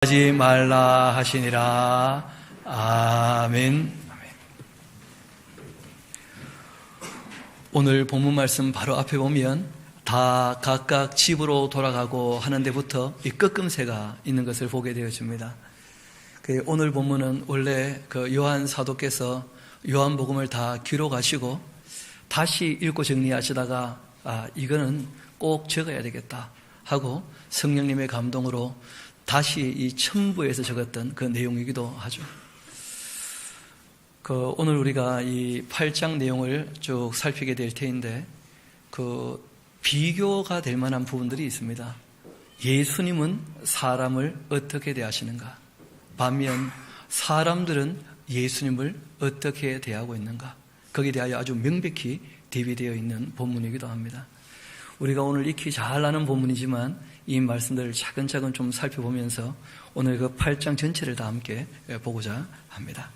하지 말라 하시니라. 아멘. 오늘 본문 말씀 바로 앞에 보면 다 각각 집으로 돌아가고 하는 데부터 이 끄끔새가 있는 것을 보게 되어집니다. 오늘 본문은 원래 요한 사도께서 요한복음을 다 기록하시고 다시 읽고 정리하시다가 이거는 꼭 적어야 되겠다 하고 성령님의 감동으로 다시 이 첨부해서 적었던 그 내용이기도 하죠. 오늘 우리가 이 8장 내용을 쭉 살피게 될 터인데 비교가 될 만한 부분들이 있습니다. 예수님은 사람을 어떻게 대하시는가? 반면 사람들은 예수님을 어떻게 대하고 있는가? 거기에 대하여 아주 명백히 대비되어 있는 본문이기도 합니다. 우리가 오늘 익히 잘 아는 본문이지만 이 말씀들을 차근차근 좀 살펴보면서 오늘 8장 전체를 다 함께 보고자 합니다.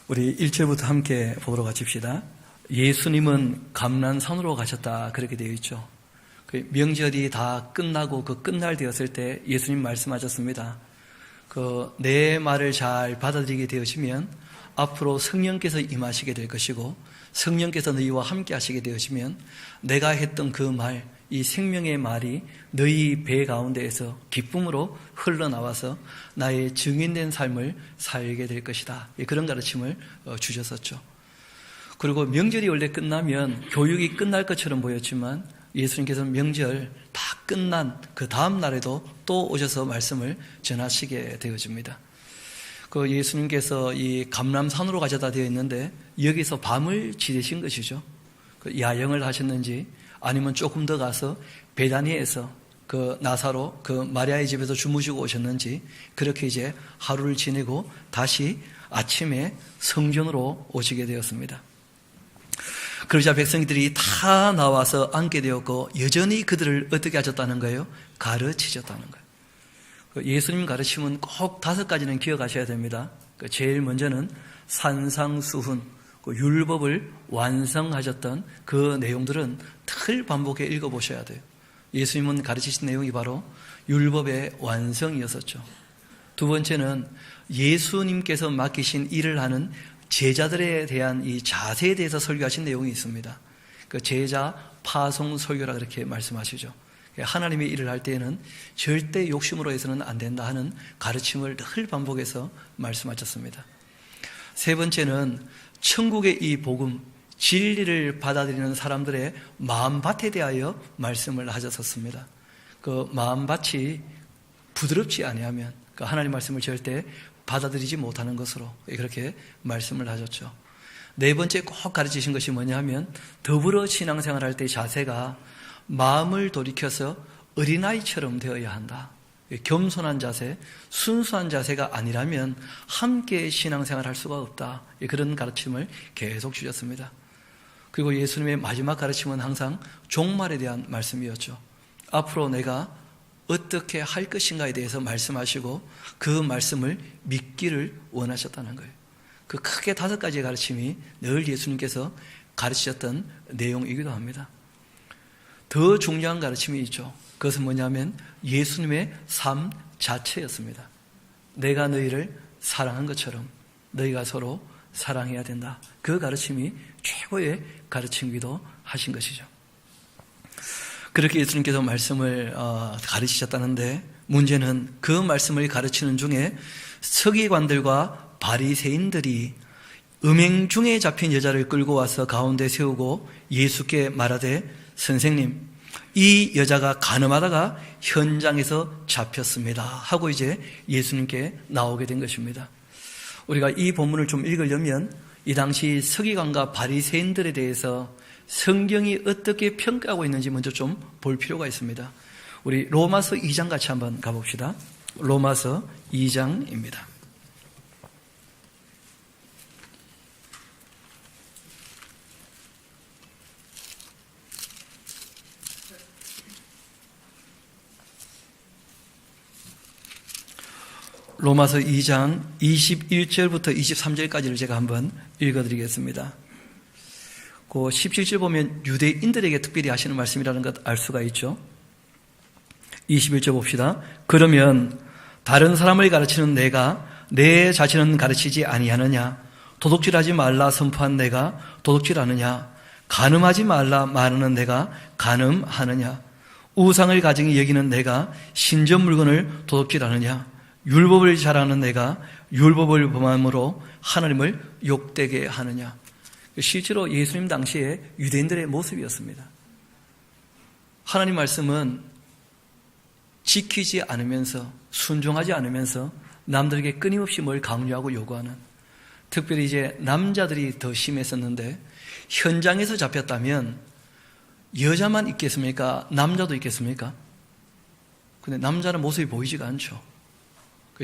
우리 1절부터 함께 보도록 하십시다. 예수님은 감난산으로 가셨다, 그렇게 되어 있죠. 명절이 다 끝나고 끝날 되었을 때 예수님 말씀하셨습니다. 내 말을 잘 받아들이게 되어지면 앞으로 성령께서 임하시게 될 것이고 성령께서 너희와 함께 하시게 되어지면 내가 했던 그 말, 이 생명의 말이 너희 배 가운데에서 기쁨으로 흘러나와서 나의 증인된 삶을 살게 될 것이다. 그런 가르침을 주셨었죠. 그리고 명절이 원래 끝나면 교육이 끝날 것처럼 보였지만 예수님께서는 명절 다 끝난 그 다음 날에도 또 오셔서 말씀을 전하시게 되어집니다. 예수님께서 이 감람산으로 가셨다 되어 있는데 여기서 밤을 지내신 것이죠. 야영을 하셨는지 아니면 조금 더 가서 베다니에서 나사로 마리아의 집에서 주무시고 오셨는지 그렇게 이제 하루를 지내고 다시 아침에 성전으로 오시게 되었습니다. 그러자 백성들이 다 나와서 앉게 되었고 여전히 그들을 어떻게 하셨다는 거예요? 가르치셨다는 거예요. 예수님 가르침은 꼭 5가지는 기억하셔야 됩니다. 제일 먼저는 산상수훈, 율법을 완성하셨던 그 내용들은 늘 반복해 읽어보셔야 돼요. 예수님은 가르치신 내용이 바로 율법의 완성이었었죠. 두 번째는 예수님께서 맡기신 일을 하는 제자들에 대한 이 자세에 대해서 설교하신 내용이 있습니다. 제자 파송 설교라 그렇게 말씀하시죠. 하나님의 일을 할 때에는 절대 욕심으로 해서는 안 된다 하는 가르침을 늘 반복해서 말씀하셨습니다. 세 번째는 천국의 이 복음, 진리를 받아들이는 사람들의 마음밭에 대하여 말씀을 하셨었습니다. 마음밭이 부드럽지 아니하면 하나님 말씀을 절대 받아들이지 못하는 것으로 그렇게 말씀을 하셨죠. 네 번째 꼭 가르치신 것이 뭐냐 하면 더불어 신앙생활 할 때 자세가 마음을 돌이켜서 어린아이처럼 되어야 한다. 겸손한 자세, 순수한 자세가 아니라면 함께 신앙생활 할 수가 없다. 그런 가르침을 계속 주셨습니다. 그리고 예수님의 마지막 가르침은 항상 종말에 대한 말씀이었죠. 앞으로 내가 어떻게 할 것인가에 대해서 말씀하시고 그 말씀을 믿기를 원하셨다는 거예요. 크게 5가지의 가르침이 늘 예수님께서 가르치셨던 내용이기도 합니다. 더 중요한 가르침이 있죠. 그것은 뭐냐면 예수님의 삶 자체였습니다. 내가 너희를 사랑한 것처럼 너희가 서로 사랑해야 된다. 그 가르침이 최고의 가르침이기도 하신 것이죠. 그렇게 예수님께서 말씀을 가르치셨다는데 문제는 그 말씀을 가르치는 중에 서기관들과 바리새인들이 음행 중에 잡힌 여자를 끌고 와서 가운데 세우고 예수께 말하되 선생님, 이 여자가 간음하다가 현장에서 잡혔습니다 하고 이제 예수님께 나오게 된 것입니다. 우리가 이 본문을 좀 읽으려면 이 당시 서기관과 바리새인들에 대해서 성경이 어떻게 평가하고 있는지 먼저 좀 볼 필요가 있습니다. 우리 로마서 2장 같이 한번 가봅시다. 로마서 2장입니다. 로마서 2장 21절부터 23절까지를 제가 한번 읽어드리겠습니다. 17절 보면 유대인들에게 특별히 하시는 말씀이라는 것 알 수가 있죠. 21절 봅시다. 그러면 다른 사람을 가르치는 내가 내 자신은 가르치지 아니하느냐? 도둑질하지 말라 선포한 내가 도둑질하느냐? 간음하지 말라 말하는 내가 간음하느냐? 우상을 가증히 여기는 내가 신전 물건을 도둑질하느냐? 율법을 잘하는 내가 율법을 범함으로 하나님을 욕되게 하느냐? 실제로 예수님 당시에 유대인들의 모습이었습니다. 하나님 말씀은 지키지 않으면서 순종하지 않으면서 남들에게 끊임없이 뭘 강요하고 요구하는, 특별히 이제 남자들이 더 심했었는데 현장에서 잡혔다면 여자만 있겠습니까? 남자도 있겠습니까? 근데 남자는 모습이 보이지가 않죠.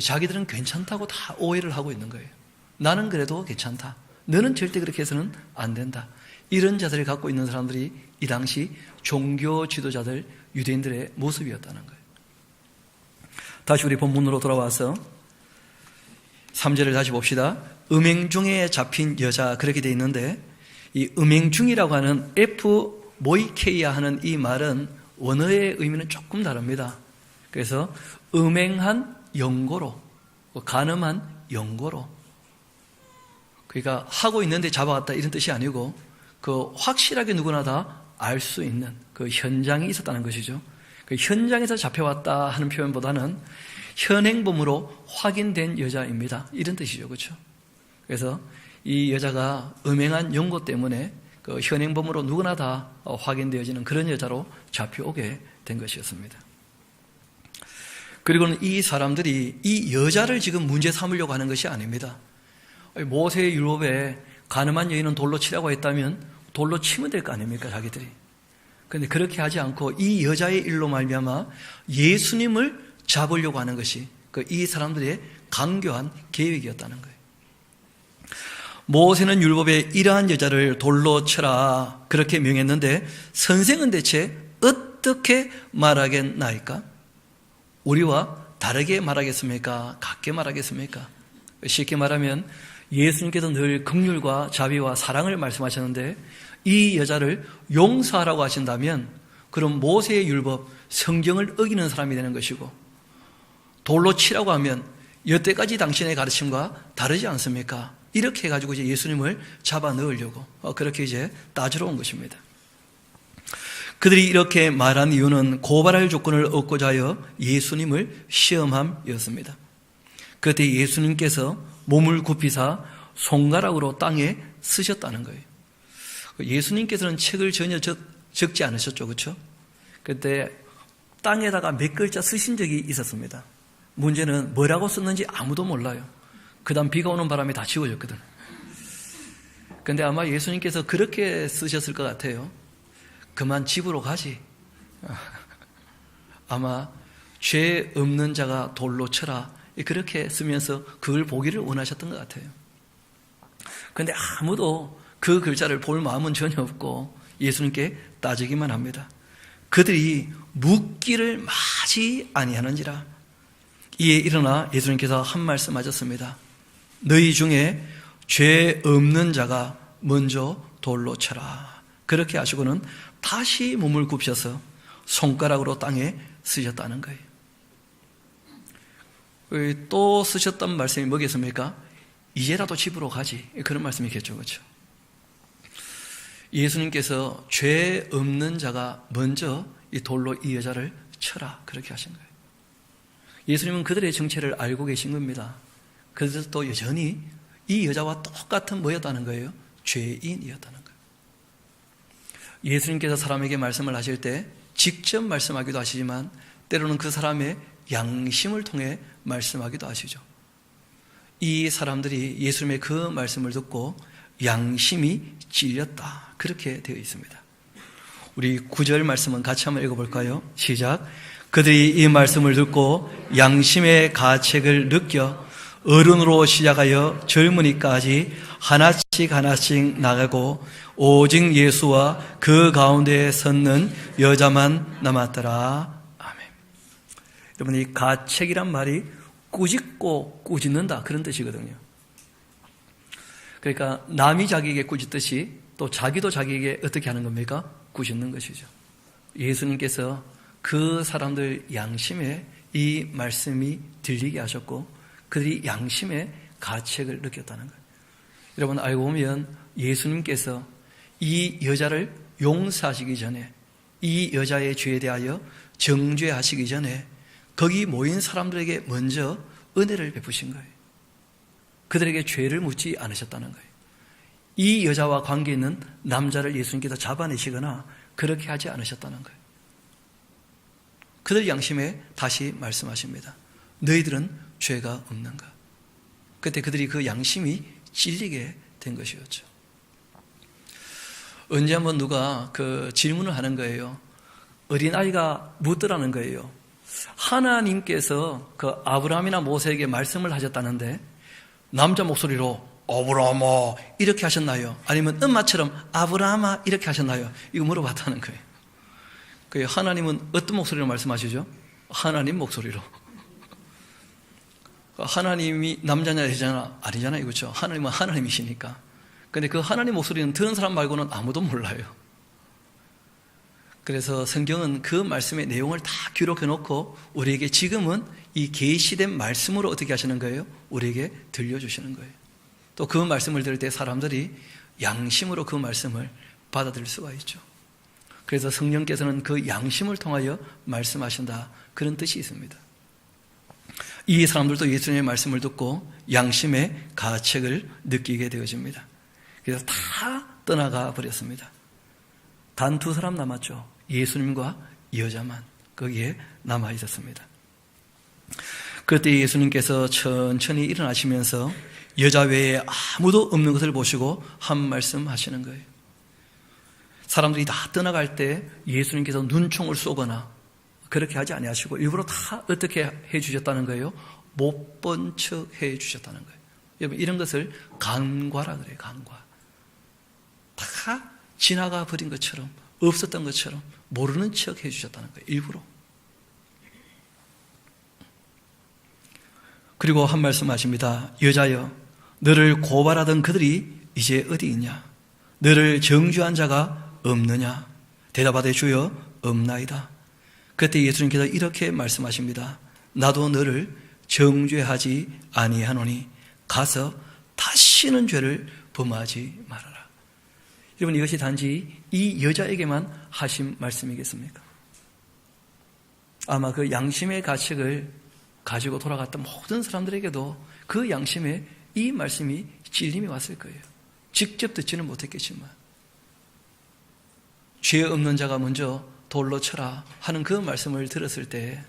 자기들은 괜찮다고 다 오해를 하고 있는 거예요. 나는 그래도 괜찮다. 너는 절대 그렇게 해서는 안 된다. 이런 자세를 갖고 있는 사람들이 이 당시 종교 지도자들, 유대인들의 모습이었다는 거예요. 다시 우리 본문으로 돌아와서 3절을 다시 봅시다. 음행 중에 잡힌 여자, 그렇게 되어 있는데 이 음행 중이라고 하는 모이케이아 하는 이 말은 원어의 의미는 조금 다릅니다. 그래서 음행한 영고로, 간음한 영고로, 그러니까 하고 있는데 잡아갔다 이런 뜻이 아니고 그 확실하게 누구나 다 알 수 있는 그 현장이 있었다는 것이죠. 그 현장에서 잡혀왔다 하는 표현보다는 현행범으로 확인된 여자입니다. 이런 뜻이죠. 그렇죠? 그래서 이 여자가 음행한 연고 때문에 그 현행범으로 누구나 다 확인되어지는 그런 여자로 잡혀오게 된 것이었습니다. 그리고는 이 사람들이 이 여자를 지금 문제 삼으려고 하는 것이 아닙니다. 모세의 율법에 간음한 여인은 돌로 치라고 했다면 돌로 치면 될 거 아닙니까, 자기들이. 그런데 그렇게 하지 않고 이 여자의 일로 말미암아 예수님을 잡으려고 하는 것이 이 사람들의 강교한 계획이었다는 거예요. 모세는 율법에 이러한 여자를 돌로 쳐라 그렇게 명했는데 선생은 대체 어떻게 말하겠나이까? 우리와 다르게 말하겠습니까? 같게 말하겠습니까? 쉽게 말하면 예수님께서 늘 긍휼과 자비와 사랑을 말씀하셨는데 이 여자를 용서하라고 하신다면 그럼 모세의 율법, 성경을 어기는 사람이 되는 것이고, 돌로 치라고 하면 여태까지 당신의 가르침과 다르지 않습니까? 이렇게 해가지고 이제 예수님을 잡아 넣으려고 그렇게 이제 따지러 온 것입니다. 그들이 이렇게 말한 이유는 고발할 조건을 얻고자 하여 예수님을 시험함이었습니다. 그때 예수님께서 몸을 굽히사 손가락으로 땅에 쓰셨다는 거예요. 예수님께서는 책을 전혀 적지 않으셨죠, 그렇죠? 그때 땅에다가 몇 글자 쓰신 적이 있었습니다. 문제는 뭐라고 썼는지 아무도 몰라요. 그 다음 비가 오는 바람에 다 지워졌거든. 그런데 아마 예수님께서 그렇게 쓰셨을 것 같아요. 그만 집으로 가지. 아마 죄 없는 자가 돌로 쳐라. 그렇게 쓰면서 그걸 보기를 원하셨던 것 같아요. 그런데 아무도 그 글자를 볼 마음은 전혀 없고 예수님께 따지기만 합니다. 그들이 묻기를 마지 아니하는지라. 이에 일어나 예수님께서 한 말씀 하셨습니다. 너희 중에 죄 없는 자가 먼저 돌로 쳐라. 그렇게 하시고는 다시 몸을 굽셔서 손가락으로 땅에 쓰셨다는 거예요. 또 쓰셨던 말씀이 뭐겠습니까? 이제라도 집으로 가지. 그런 말씀이겠죠, 그렇죠? 예수님께서 죄 없는 자가 먼저 이 돌로 이 여자를 쳐라. 그렇게 하신 거예요. 예수님은 그들의 정체를 알고 계신 겁니다. 그들도 여전히 이 여자와 똑같은 뭐였다는 거예요? 죄인이었다는 거예요. 예수님께서 사람에게 말씀을 하실 때 직접 말씀하기도 하시지만 때로는 그 사람의 양심을 통해 말씀하기도 하시죠. 이 사람들이 예수님의 그 말씀을 듣고 양심이 찔렸다. 그렇게 되어 있습니다. 우리 9절 말씀은 같이 한번 읽어볼까요? 시작. 그들이 이 말씀을 듣고 양심의 가책을 느껴 어른으로 시작하여 젊은이까지 하나씩 하나씩 나가고 오직 예수와 그 가운데에 섰는 여자만 남았더라. 아멘. 여러분, 이 가책이란 말이 꾸짖고 꾸짖는다 그런 뜻이거든요. 그러니까 남이 자기에게 꾸짖듯이 또 자기도 자기에게 어떻게 하는 겁니까? 꾸짖는 것이죠. 예수님께서 그 사람들 양심에 이 말씀이 들리게 하셨고 그들이 양심의 가책을 느꼈다는 거예요. 여러분 알고 보면 예수님께서 이 여자를 용서하시기 전에 이 여자의 죄에 대하여 정죄하시기 전에 거기 모인 사람들에게 먼저 은혜를 베푸신 거예요. 그들에게 죄를 묻지 않으셨다는 거예요. 이 여자와 관계 있는 남자를 예수님께서 잡아내시거나 그렇게 하지 않으셨다는 거예요. 그들 양심에 다시 말씀하십니다. 너희들은 죄가 없는가? 그때 그들이 그 양심이 찔리게 된 것이었죠. 언제 한번 누가 그 질문을 하는 거예요. 어린아이가 묻더라는 거예요. 하나님께서 그 아브라함이나 모세에게 말씀을 하셨다는데 남자 목소리로 아브라함아 이렇게 하셨나요? 아니면 엄마처럼 아브라함아 이렇게 하셨나요? 이거 물어봤다는 거예요. 그 하나님은 어떤 목소리로 말씀하시죠? 하나님 목소리로. 하나님이 남자냐 여자냐 아니잖아요, 그렇죠? 하나님은 하나님이시니까. 근데 그 하나님 목소리는 들은 사람 말고는 아무도 몰라요. 그래서 성경은 그 말씀의 내용을 다 기록해 놓고 우리에게 지금은 이 계시된 말씀으로 어떻게 하시는 거예요? 우리에게 들려주시는 거예요. 또 그 말씀을 들을 때 사람들이 양심으로 그 말씀을 받아들일 수가 있죠. 그래서 성령께서는 그 양심을 통하여 말씀하신다, 그런 뜻이 있습니다. 이 사람들도 예수님의 말씀을 듣고 양심의 가책을 느끼게 되어집니다. 그래서 다 떠나가 버렸습니다. 단 두 사람 남았죠. 예수님과 여자만 거기에 남아 있었습니다. 그때 예수님께서 천천히 일어나시면서 여자 외에 아무도 없는 것을 보시고 한 말씀 하시는 거예요. 사람들이 다 떠나갈 때 예수님께서 눈총을 쏘거나 그렇게 하지 아니하시고 일부러 다 어떻게 해 주셨다는 거예요? 못 본 척 해 주셨다는 거예요. 여러분 이런 것을 간과라 그래요. 간과. 다 지나가 버린 것처럼 없었던 것처럼 모르는 척 해 주셨다는 거예요. 일부러. 그리고 한 말씀 하십니다. 여자여 너를 고발하던 그들이 이제 어디 있냐? 너를 정죄한 자가 없느냐? 대답하되 주여 없나이다. 그때 예수님께서 이렇게 말씀하십니다. 나도 너를 정죄하지 아니하노니 가서 다시는 죄를 범하지 말아라. 여러분 이것이 단지 이 여자에게만 하신 말씀이겠습니까? 아마 그 양심의 가책을 가지고 돌아갔던 모든 사람들에게도 그 양심에 이 말씀이 찔림이 왔을 거예요. 직접 듣지는 못했겠지만 죄 없는 자가 먼저 돌로 쳐라 하는 그 말씀을 들었을 때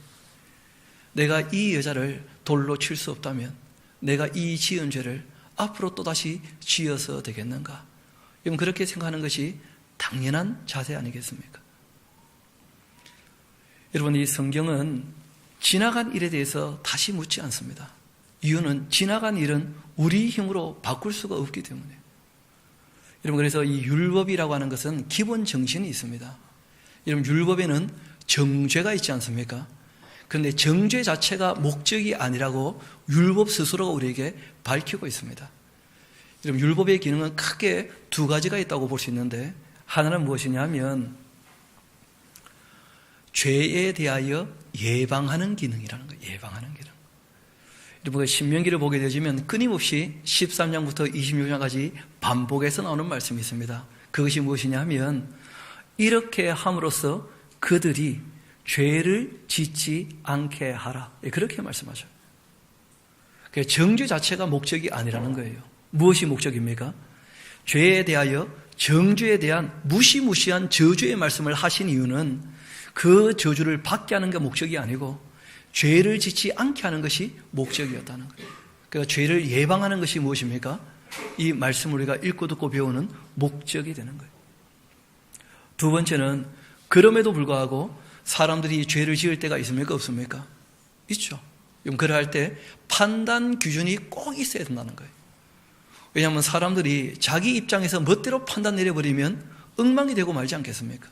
내가 이 여자를 돌로 칠 수 없다면 내가 이 지은 죄를 앞으로 또다시 지어서 되겠는가? 여러분 그렇게 생각하는 것이 당연한 자세 아니겠습니까? 여러분 이 성경은 지나간 일에 대해서 다시 묻지 않습니다. 이유는 지나간 일은 우리 힘으로 바꿀 수가 없기 때문에. 여러분 그래서 이 율법이라고 하는 것은 기본 정신이 있습니다. 여러분 율법에는 정죄가 있지 않습니까? 그런데 정죄 자체가 목적이 아니라고 율법 스스로가 우리에게 밝히고 있습니다. 여러분 율법의 기능은 크게 두 가지가 있다고 볼 수 있는데 하나는 무엇이냐면 죄에 대하여 예방하는 기능이라는 거예요. 예방하는 기능. 여러분 신명기를 보게 되면 끊임없이 13장부터 26장까지 반복해서 나오는 말씀이 있습니다. 그것이 무엇이냐 하면 이렇게 함으로써 그들이 죄를 짓지 않게 하라. 그렇게 말씀하죠. 정죄 자체가 목적이 아니라는 거예요. 무엇이 목적입니까? 죄에 대하여 정죄에 대한 무시무시한 저주의 말씀을 하신 이유는 그 저주를 받게 하는 게 목적이 아니고 죄를 짓지 않게 하는 것이 목적이었다는 거예요. 그러니까 죄를 예방하는 것이 무엇입니까? 이 말씀을 우리가 읽고 듣고 배우는 목적이 되는 거예요. 두 번째는 그럼에도 불구하고 사람들이 죄를 지을 때가 있습니까? 없습니까? 있죠. 그럴 때 판단 기준이 꼭 있어야 된다는 거예요. 왜냐하면 사람들이 자기 입장에서 멋대로 판단 내려버리면 엉망이 되고 말지 않겠습니까?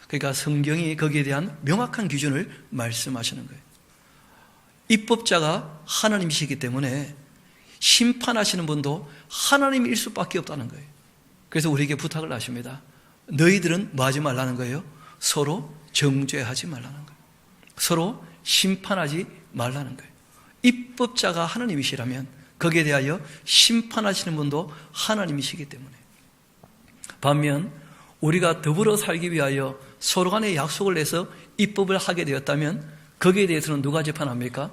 그러니까 성경이 거기에 대한 명확한 기준을 말씀하시는 거예요. 입법자가 하나님이시기 때문에 심판하시는 분도 하나님일 수밖에 없다는 거예요. 그래서 우리에게 부탁을 하십니다. 너희들은 뭐 하지 말라는 거예요? 서로 정죄하지 말라는 거예요. 서로 심판하지 말라는 거예요. 입법자가 하나님이시라면 거기에 대하여 심판하시는 분도 하나님이시기 때문에. 반면 우리가 더불어 살기 위하여 서로 간에 약속을 내서 입법을 하게 되었다면 거기에 대해서는 누가 재판합니까?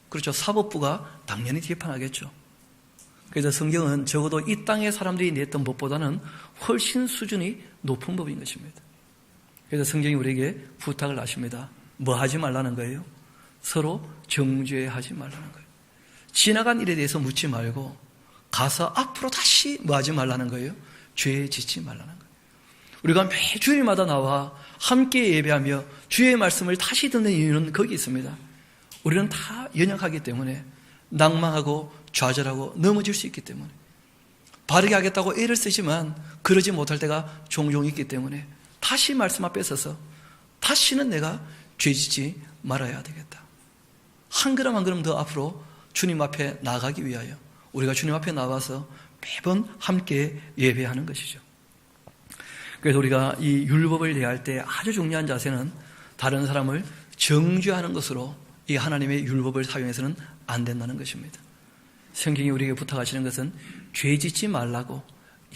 그렇죠. 사법부가 당연히 재판하겠죠. 그래서 성경은 적어도 이 땅의 사람들이 냈던 법보다는 훨씬 수준이 높은 법인 것입니다. 그래서 성경이 우리에게 부탁을 하십니다. 뭐 하지 말라는 거예요? 서로 정죄하지 말라는 거예요. 지나간 일에 대해서 묻지 말고 가서 앞으로 다시 뭐 하지 말라는 거예요? 죄 짓지 말라는 거예요. 우리가 매 주일마다 나와 함께 예배하며 주의 말씀을 다시 듣는 이유는 거기 있습니다. 우리는 다 연약하기 때문에 낭망하고 좌절하고 넘어질 수 있기 때문에 바르게 하겠다고 애를 쓰지만 그러지 못할 때가 종종 있기 때문에 다시 말씀 앞에 서서 다시는 내가 죄짓지 말아야 되겠다. 한 걸음 한 걸음 더 앞으로 주님 앞에 나가기 위하여 우리가 주님 앞에 나와서 매번 함께 예배하는 것이죠. 그래서 우리가 이 율법을 대할 때 아주 중요한 자세는 다른 사람을 정죄하는 것으로 이 하나님의 율법을 사용해서는 안 된다는 것입니다. 성경이 우리에게 부탁하시는 것은 죄 짓지 말라고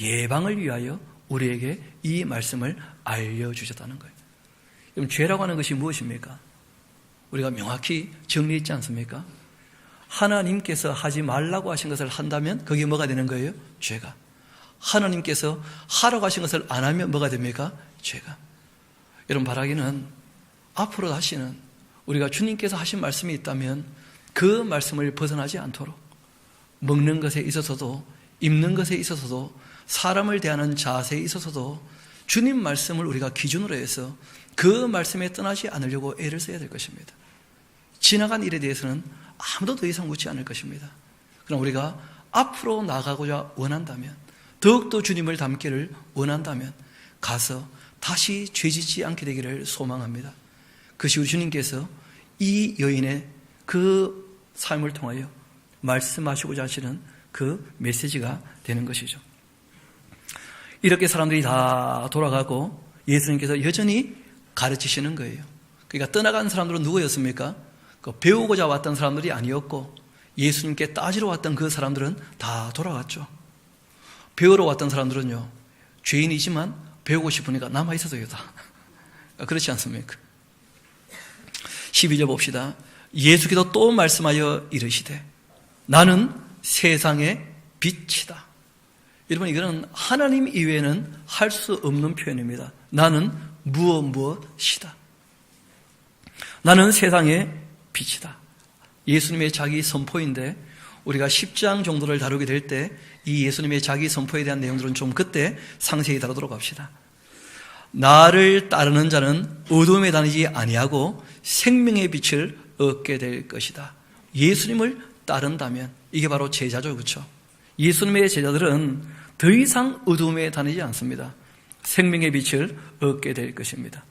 예방을 위하여 우리에게 이 말씀을 알려주셨다는 거예요. 그럼 죄라고 하는 것이 무엇입니까? 우리가 명확히 정리했지 않습니까? 하나님께서 하지 말라고 하신 것을 한다면 그게 뭐가 되는 거예요? 죄가. 하나님께서 하라고 하신 것을 안 하면 뭐가 됩니까? 죄가. 여러분 바라기는 앞으로 다시는 우리가 주님께서 하신 말씀이 있다면 그 말씀을 벗어나지 않도록 먹는 것에 있어서도 입는 것에 있어서도 사람을 대하는 자세에 있어서도 주님 말씀을 우리가 기준으로 해서 그 말씀에 떠나지 않으려고 애를 써야 될 것입니다. 지나간 일에 대해서는 아무도 더 이상 묻지 않을 것입니다. 그럼 우리가 앞으로 나가고자 원한다면 더욱더 주님을 닮기를 원한다면 가서 다시 죄짓지 않게 되기를 소망합니다. 그것이 우리 주님께서 이 여인의 그 삶을 통하여 말씀하시고자 하시는 그 메시지가 되는 것이죠. 이렇게 사람들이 다 돌아가고 예수님께서 여전히 가르치시는 거예요. 그러니까 떠나간 사람들은 누구였습니까? 배우고자 왔던 사람들이 아니었고 예수님께 따지러 왔던 그 사람들은 다 돌아갔죠. 배우러 왔던 사람들은요, 죄인이지만 배우고 싶으니까 남아있어도 다. 그렇지 않습니까? 12절 봅시다. 예수께서 또 말씀하여 이르시되 나는 세상의 빛이다. 여러분 이거는 하나님 이외에는 할 수 없는 표현입니다. 나는 무엇이다. 나는 세상의 빛이다. 예수님의 자기 선포인데 우리가 10장 정도를 다루게 될 때 이 예수님의 자기 선포에 대한 내용들은 좀 그때 상세히 다루도록 합시다. 나를 따르는 자는 어둠에 다니지 아니하고 생명의 빛을 얻게 될 것이다. 예수님을 따른다면 이게 바로 제자죠, 그렇죠? 예수님의 제자들은 더 이상 어둠에 다니지 않습니다. 생명의 빛을 얻게 될 것입니다.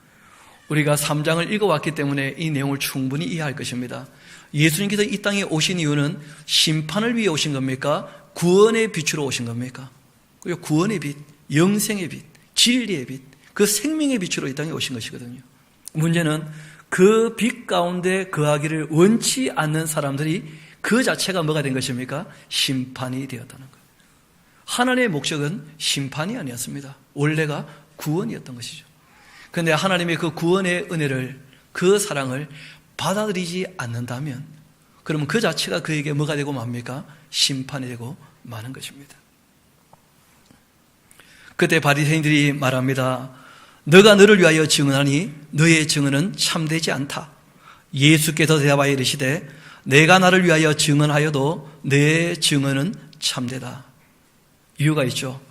우리가 3장을 읽어왔기 때문에 이 내용을 충분히 이해할 것입니다. 예수님께서 이 땅에 오신 이유는 심판을 위해 오신 겁니까? 구원의 빛으로 오신 겁니까? 그리고 구원의 빛, 영생의 빛, 진리의 빛, 그 생명의 빛으로 이 땅에 오신 것이거든요. 문제는 그 빛 가운데 거하기를 원치 않는 사람들이 그 자체가 뭐가 된 것입니까? 심판이 되었다는 거예요. 하나님의 목적은 심판이 아니었습니다. 원래가 구원이었던 것이죠. 그런데 하나님의 그 구원의 은혜를, 그 사랑을 받아들이지 않는다면 그러면 그 자체가 그에게 뭐가 되고 맙니까? 심판이 되고 마는 것입니다. 그때 바리새인들이 말합니다. 너가 너를 위하여 증언하니 너의 증언은 참되지 않다. 예수께서 대답하여 이르시되 내가 나를 위하여 증언하여도 내 증언은 참되다. 이유가 있죠.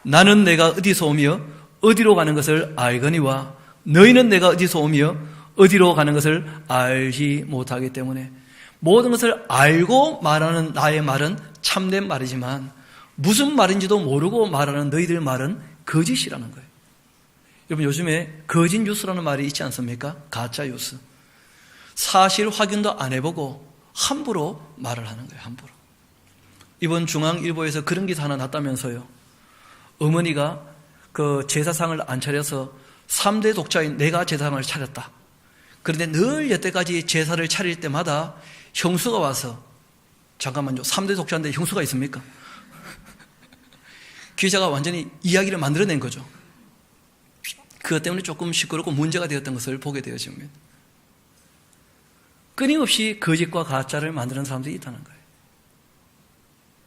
나는 내가 어디서 오며 어디로 가는 것을 알거니와 너희는 내가 어디서 오며 어디로 가는 것을 알지 못하기 때문에 모든 것을 알고 말하는 나의 말은 참된 말이지만 무슨 말인지도 모르고 말하는 너희들 말은 거짓이라는 거예요. 여러분 요즘에 거짓 뉴스라는 말이 있지 않습니까? 가짜 뉴스. 사실 확인도 안 해보고 함부로 말을 하는 거예요. 함부로. 이번 중앙일보에서 그런 기사 하나 났다면서요. 어머니가 그 제사상을 안 차려서 3대 독자인 내가 제사장을 차렸다. 그런데 늘 여태까지 제사를 차릴 때마다 형수가 와서, 잠깐만요, 3대 독자인데 형수가 있습니까? 기자가 완전히 이야기를 만들어낸 거죠. 그것 때문에 조금 시끄럽고 문제가 되었던 것을 보게 되어집니다. 끊임없이 거짓과 가짜를 만드는 사람들이 있다는 거예요.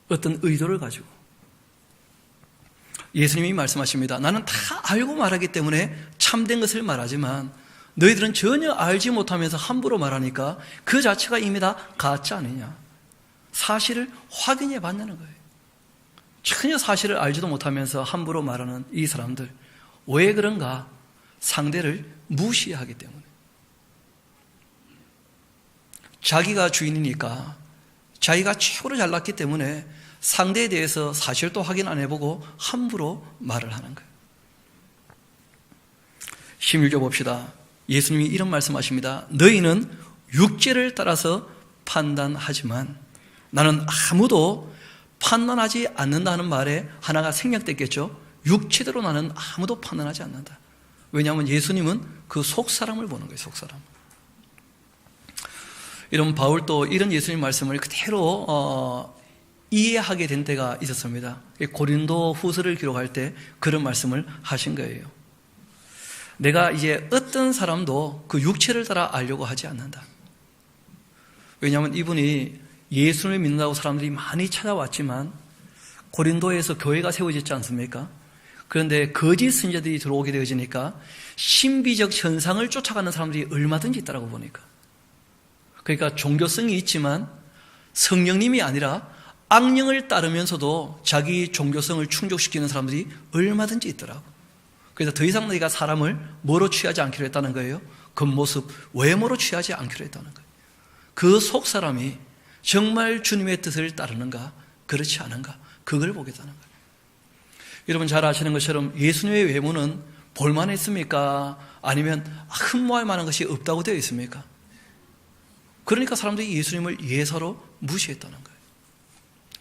어떤 의도를 가지고. 예수님이 말씀하십니다. 나는 다 알고 말하기 때문에 참된 것을 말하지만 너희들은 전혀 알지 못하면서 함부로 말하니까 그 자체가 이미 다 가짜 아니냐. 사실을 확인해 봤냐는 거예요. 전혀 사실을 알지도 못하면서 함부로 말하는 이 사람들. 왜 그런가? 상대를 무시하기 때문에. 자기가 주인이니까, 자기가 최고로 잘났기 때문에 상대에 대해서 사실도 확인 안 해보고 함부로 말을 하는 거예요. 16절 봅시다. 예수님이 이런 말씀하십니다. 너희는 육체를 따라서 판단하지만 나는 아무도 판단하지 않는다는 말에 하나가 생략됐겠죠. 육체대로 나는 아무도 판단하지 않는다. 왜냐하면 예수님은 그 속사람을 보는 거예요. 속사람. 이런 바울도 이런 예수님 말씀을 그대로 이해하게 된 때가 있었습니다. 고린도 후서를 기록할 때 그런 말씀을 하신 거예요. 내가 이제 어떤 사람도 그 육체를 따라 알려고 하지 않는다. 왜냐하면 이분이 예수를 믿는다고 사람들이 많이 찾아왔지만 고린도에서 교회가 세워졌지 않습니까? 그런데 거짓 선지자들이 들어오게 되어지니까 신비적 현상을 쫓아가는 사람들이 얼마든지 있다고 보니까. 그러니까 종교성이 있지만 성령님이 아니라 악령을 따르면서도 자기 종교성을 충족시키는 사람들이 얼마든지 있더라고. 그래서 더 이상 너희가 사람을 뭐로 취하지 않기로 했다는 거예요? 겉모습, 외모로 취하지 않기로 했다는 거예요. 그 속 사람이 정말 주님의 뜻을 따르는가, 그렇지 않은가, 그걸 보겠다는 거예요. 여러분 잘 아시는 것처럼 예수님의 외모는 볼만했습니까? 아니면 흠모할 만한 것이 없다고 되어 있습니까? 그러니까 사람들이 예수님을 예사로 무시했다는 거예요.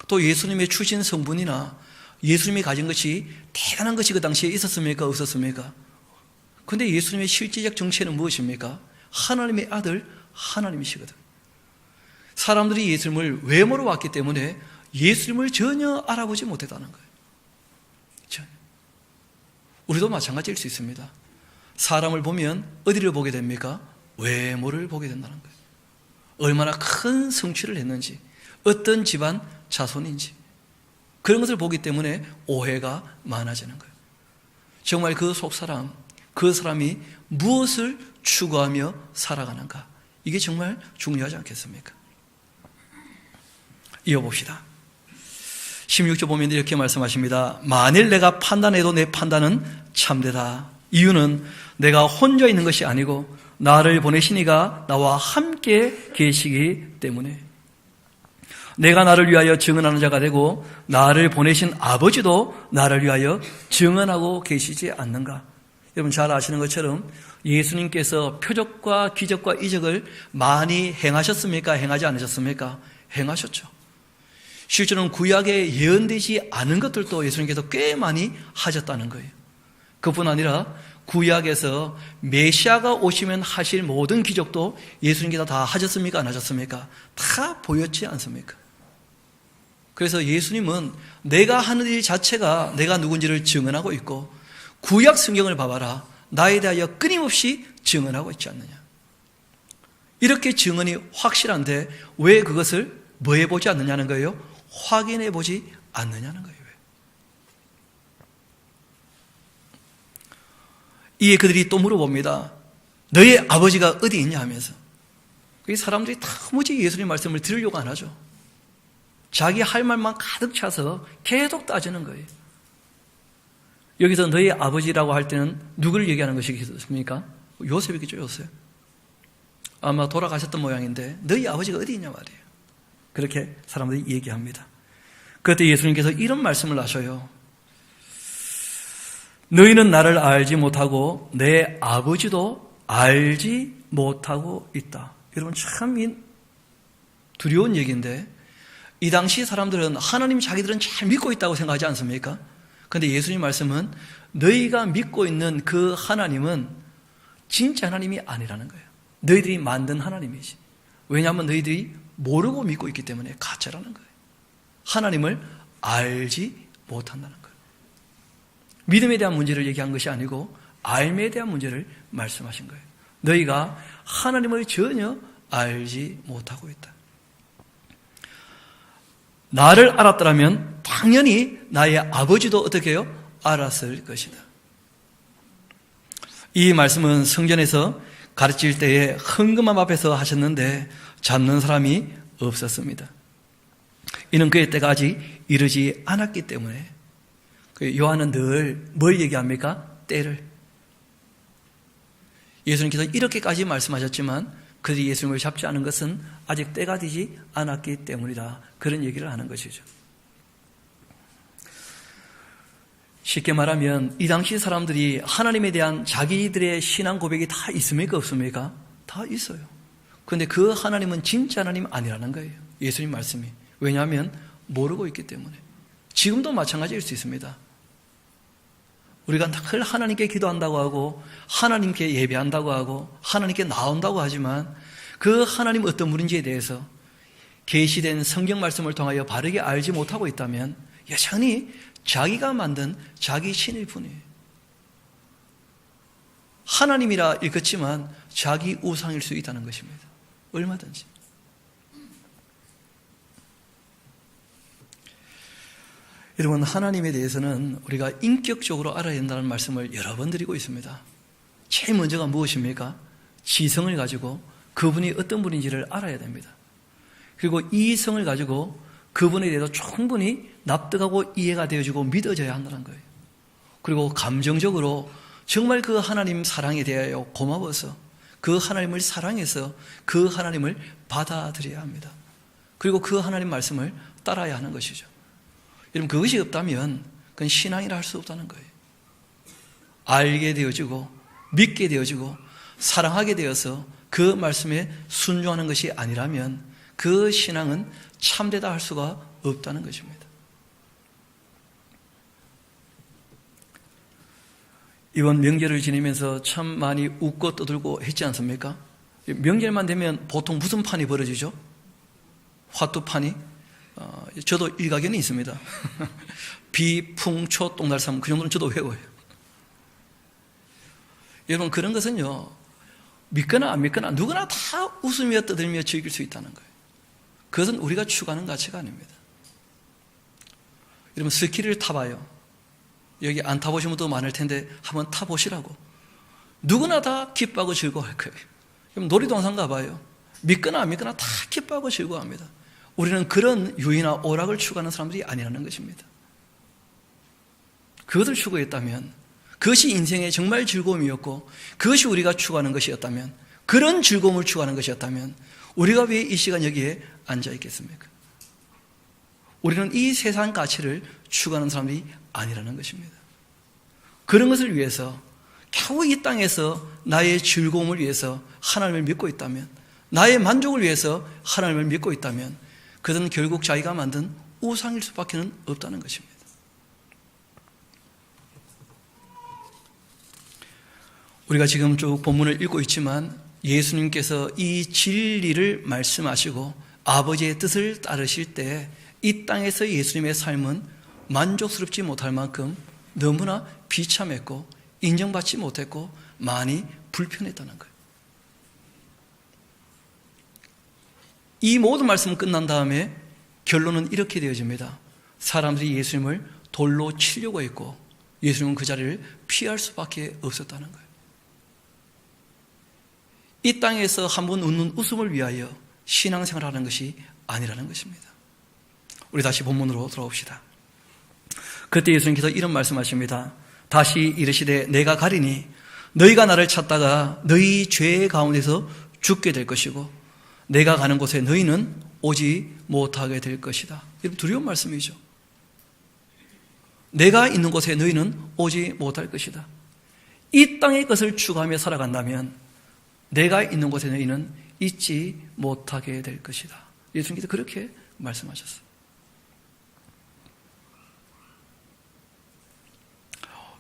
또 예수님의 출신 성분이나 예수님이 가진 것이 대단한 것이 그 당시에 있었습니까? 없었습니까? 그런데 예수님의 실제적 정체는 무엇입니까? 하나님의 아들, 하나님이시거든. 사람들이 예수님을 외모로 봤기 때문에 예수님을 전혀 알아보지 못했다는 거예요. 전혀. 우리도 마찬가지일 수 있습니다. 사람을 보면 어디를 보게 됩니까? 외모를 보게 된다는 거예요. 얼마나 큰 성취를 했는지, 어떤 집안 자손인지, 그런 것을 보기 때문에 오해가 많아지는 거예요. 정말 그 속사람, 그 사람이 무엇을 추구하며 살아가는가, 이게 정말 중요하지 않겠습니까? 이어봅시다. 16절 보면 이렇게 말씀하십니다. 만일 내가 판단해도 내 판단은 참되다. 이유는 내가 혼자 있는 것이 아니고 나를 보내신 이가 나와 함께 계시기 때문에. 내가 나를 위하여 증언하는 자가 되고 나를 보내신 아버지도 나를 위하여 증언하고 계시지 않는가. 여러분 잘 아시는 것처럼 예수님께서 표적과 기적과 이적을 많이 행하셨습니까? 행하지 않으셨습니까? 행하셨죠. 실제로는 구약에 예언되지 않은 것들도 예수님께서 꽤 많이 하셨다는 거예요. 그뿐 아니라 구약에서 메시아가 오시면 하실 모든 기적도 예수님께서 다 하셨습니까? 안 하셨습니까? 다 보였지 않습니까? 그래서 예수님은 내가 하는 일 자체가 내가 누군지를 증언하고 있고, 구약 성경을 봐봐라, 나에 대하여 끊임없이 증언하고 있지 않느냐. 이렇게 증언이 확실한데 왜 그것을 뭐 해보지 않느냐는 거예요? 확인해보지 않느냐는 거예요. 이에 그들이 또 물어봅니다. 너의 아버지가 어디 있냐 하면서. 이 사람들이 도무지 예수님 말씀을 들으려고 안 하죠. 자기 할 말만 가득 차서 계속 따지는 거예요. 여기서 너의 아버지라고 할 때는 누구를 얘기하는 것이겠습니까? 요셉이겠죠, 요셉. 아마 돌아가셨던 모양인데 너희 아버지가 어디 있냐 말이에요. 그렇게 사람들이 얘기합니다. 그때 예수님께서 이런 말씀을 하셔요. 너희는 나를 알지 못하고 내 아버지도 알지 못하고 있다. 여러분 참 두려운 얘기인데, 이 당시 사람들은 하나님 자기들은 잘 믿고 있다고 생각하지 않습니까? 그런데 예수님 말씀은 너희가 믿고 있는 그 하나님은 진짜 하나님이 아니라는 거예요. 너희들이 만든 하나님이지. 왜냐하면 너희들이 모르고 믿고 있기 때문에 가짜라는 거예요. 하나님을 알지 못한다는 거예요. 믿음에 대한 문제를 얘기한 것이 아니고 알매에 대한 문제를 말씀하신 거예요. 너희가 하나님을 전혀 알지 못하고 있다. 나를 알았더라면 당연히 나의 아버지도 어떻게 해요? 알았을 것이다. 이 말씀은 성전에서 가르칠 때에 헌금함 앞에서 하셨는데 잡는 사람이 없었습니다. 이는 그의 때가 아직 이르지 않았기 때문에. 요한은 늘 뭘 얘기합니까? 때를. 예수님께서 이렇게까지 말씀하셨지만 그들이 예수님을 잡지 않은 것은 아직 때가 되지 않았기 때문이다. 그런 얘기를 하는 것이죠. 쉽게 말하면 이 당시 사람들이 하나님에 대한 자기들의 신앙 고백이 다 있습니까? 없습니까? 다 있어요. 그런데 그 하나님은 진짜 하나님 아니라는 거예요. 예수님 말씀이. 왜냐하면 모르고 있기 때문에. 지금도 마찬가지일 수 있습니다. 우리가 늘 하나님께 기도한다고 하고 하나님께 예배한다고 하고 하나님께 나온다고 하지만 그 하나님 어떤 분인지에 대해서 계시된 성경 말씀을 통하여 바르게 알지 못하고 있다면 여전히 자기가 만든 자기 신일 뿐이에요. 하나님이라 읽었지만 자기 우상일 수 있다는 것입니다. 얼마든지. 여러분, 하나님에 대해서는 우리가 인격적으로 알아야 된다는 말씀을 여러 번 드리고 있습니다. 제일 먼저가 무엇입니까? 지성을 가지고 그분이 어떤 분인지를 알아야 됩니다. 그리고 이성을 가지고 그분에 대해서 충분히 납득하고 이해가 되어지고 믿어져야 한다는 거예요. 그리고 감정적으로 정말 그 하나님 사랑에 대하여 고마워서 그 하나님을 사랑해서 그 하나님을 받아들여야 합니다. 그리고 그 하나님 말씀을 따라야 하는 것이죠. 여러분, 그것이 없다면 그건 신앙이라 할 수 없다는 거예요. 알게 되어지고 믿게 되어지고 사랑하게 되어서 그 말씀에 순종하는 것이 아니라면 그 신앙은 참되다 할 수가 없다는 것입니다. 이번 명절을 지내면서 참 많이 웃고 떠들고 했지 않습니까? 명절만 되면 보통 무슨 판이 벌어지죠? 화투판이? 저도 일가견이 있습니다. 비, 풍, 초, 똥달삼, 그 정도는 저도 외워요. 여러분, 그런 것은요, 믿거나 안 믿거나 누구나 다 웃으며 떠들며 즐길 수 있다는 거예요. 그것은 우리가 추구하는 가치가 아닙니다. 여러분, 스키를 타봐요. 여기 안 타보신 분도 많을 텐데 한번 타보시라고. 누구나 다 기뻐하고 즐거워할 거예요. 그럼 놀이동산 가봐요. 믿거나 안 믿거나 다 기뻐하고 즐거워합니다. 우리는 그런 유의나 오락을 추구하는 사람들이 아니라는 것입니다. 그것을 추구했다면, 그것이 인생의 정말 즐거움이었고 그것이 우리가 추구하는 것이었다면, 그런 즐거움을 추구하는 것이었다면 우리가 왜 이 시간 여기에 앉아 있겠습니까? 우리는 이 세상 가치를 추구하는 사람들이 아니라는 것입니다. 그런 것을 위해서 겨우 이 땅에서 나의 즐거움을 위해서 하나님을 믿고 있다면, 나의 만족을 위해서 하나님을 믿고 있다면 그들은 결국 자기가 만든 우상일 수밖에 없다는 것입니다. 우리가 지금 쭉 본문을 읽고 있지만 예수님께서 이 진리를 말씀하시고 아버지의 뜻을 따르실 때 이 땅에서 예수님의 삶은 만족스럽지 못할 만큼 너무나 비참했고 인정받지 못했고 많이 불편했다는 거예요. 이 모든 말씀은 끝난 다음에 결론은 이렇게 되어집니다. 사람들이 예수님을 돌로 치려고 했고 예수님은 그 자리를 피할 수밖에 없었다는 거예요. 이 땅에서 한번 웃는 웃음을 위하여 신앙생활을 하는 것이 아니라는 것입니다. 우리 다시 본문으로 돌아옵시다. 그때 예수님께서 이런 말씀하십니다. 다시 이르시되 내가 가리니 너희가 나를 찾다가 너희 죄 가운데서 죽게 될 것이고 내가 가는 곳에 너희는 오지 못하게 될 것이다. 여러분, 두려운 말씀이죠. 내가 있는 곳에 너희는 오지 못할 것이다. 이 땅의 것을 추구하며 살아간다면 내가 있는 곳에 너희는 있지 못하게 될 것이다. 예수님께서 그렇게 말씀하셨어요.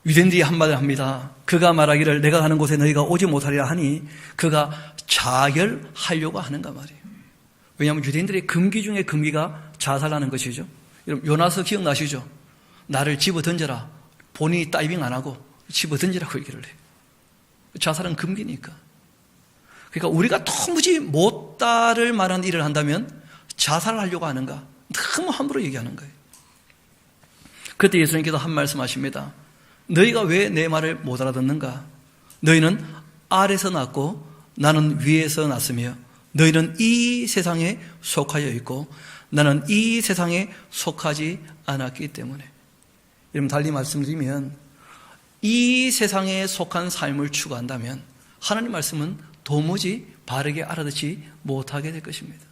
유대인들이 한마디 합니다. 그가 말하기를 내가 가는 곳에 너희가 오지 못하리라 하니 그가 자결하려고 하는가 말이에요. 왜냐하면 유대인들의 금기 중에 금기가 자살하는 것이죠. 여러분 요나서 기억나시죠? 나를 집어 던져라. 본인이 다이빙 안 하고 집어 던지라고 얘기를 해요. 자살은 금기니까. 그러니까 우리가 도무지 못다를 만한 일을 한다면 자살을 하려고 하는가? 너무 함부로 얘기하는 거예요. 그때 예수님께서 한 말씀 하십니다. 너희가 왜 내 말을 못 알아듣는가? 너희는 아래서 났고 나는 위에서 났으며 너희는 이 세상에 속하여 있고 나는 이 세상에 속하지 않았기 때문에. 여러분 달리 말씀드리면 이 세상에 속한 삶을 추구한다면 하나님 말씀은 도무지 바르게 알아듣지 못하게 될 것입니다.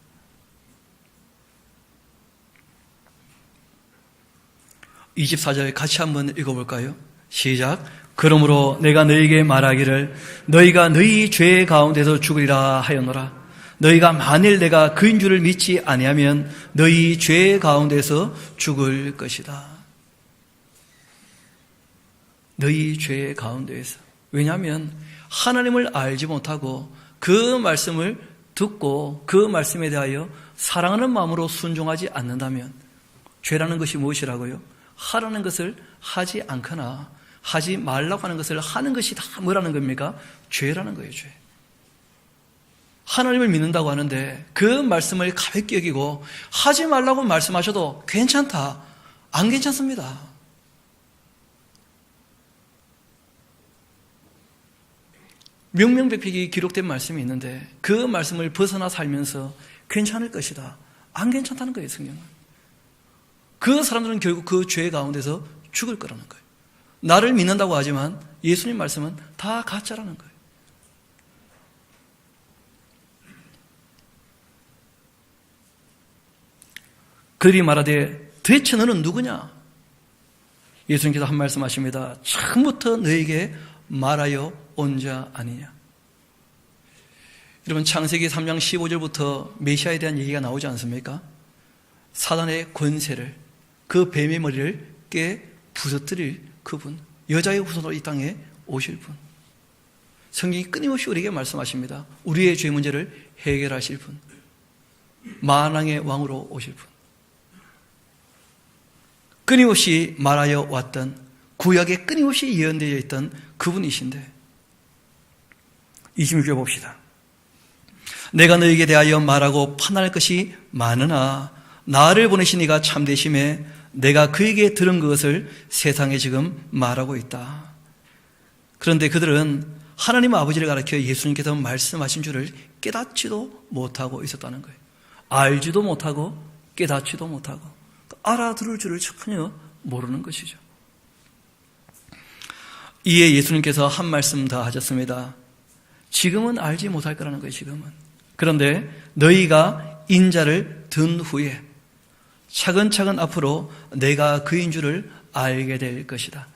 이 24절 같이 한번 읽어볼까요? 시작. 그러므로 내가 너희에게 말하기를 너희가 너희 죄 가운데서 죽으리라 하였노라. 너희가 만일 내가 그인 줄을 믿지 아니하면 너희 죄 가운데서 죽을 것이다. 너희 죄 가운데에서. 왜냐하면 하나님을 알지 못하고 그 말씀을 듣고 그 말씀에 대하여 사랑하는 마음으로 순종하지 않는다면 죄라는 것이 무엇이라고요? 하라는 것을 하지 않거나 하지 말라고 하는 것을 하는 것이 다 뭐라는 겁니까? 죄라는 거예요, 죄. 하나님을 믿는다고 하는데 그 말씀을 가볍게 여기고 하지 말라고 말씀하셔도 괜찮다. 안 괜찮습니다. 명명백백이 기록된 말씀이 있는데 그 말씀을 벗어나 살면서 괜찮을 것이다. 안 괜찮다는 거예요, 성경은. 그 사람들은 결국 그 죄 가운데서 죽을 거라는 거예요. 나를 믿는다고 하지만 예수님 말씀은 다 가짜라는 거예요. 그들이 말하되 대체 너는 누구냐? 예수님께서 한 말씀 하십니다. 처음부터 너에게 말하여 온 자 아니냐? 여러분 창세기 3장 15절부터 메시아에 대한 얘기가 나오지 않습니까? 사단의 권세를 그 뱀의 머리를 깨 부서뜨릴 그분, 여자의 후손으로 이 땅에 오실 분. 성경이 끊임없이 우리에게 말씀하십니다. 우리의 죄 문제를 해결하실 분, 만왕의 왕으로 오실 분. 끊임없이 말하여 왔던 구약에 끊임없이 예언되어 있던 그분이신데 26절 봅시다. 내가 너에게 대하여 말하고 판단할 것이 많으나 나를 보내신 이가 참되심에 내가 그에게 들은 그것을 세상에 지금 말하고 있다. 그런데 그들은 하나님 아버지를 가리켜 예수님께서 말씀하신 줄을 깨닫지도 못하고 있었다는 거예요. 알지도 못하고 깨닫지도 못하고 알아들을 줄을 전혀 모르는 것이죠. 이에 예수님께서 한 말씀 더 하셨습니다. 지금은 알지 못할 거라는 거예요, 지금은. 그런데 너희가 인자를 든 후에 차근차근 앞으로 내가 그인 줄을 알게 될 것이다.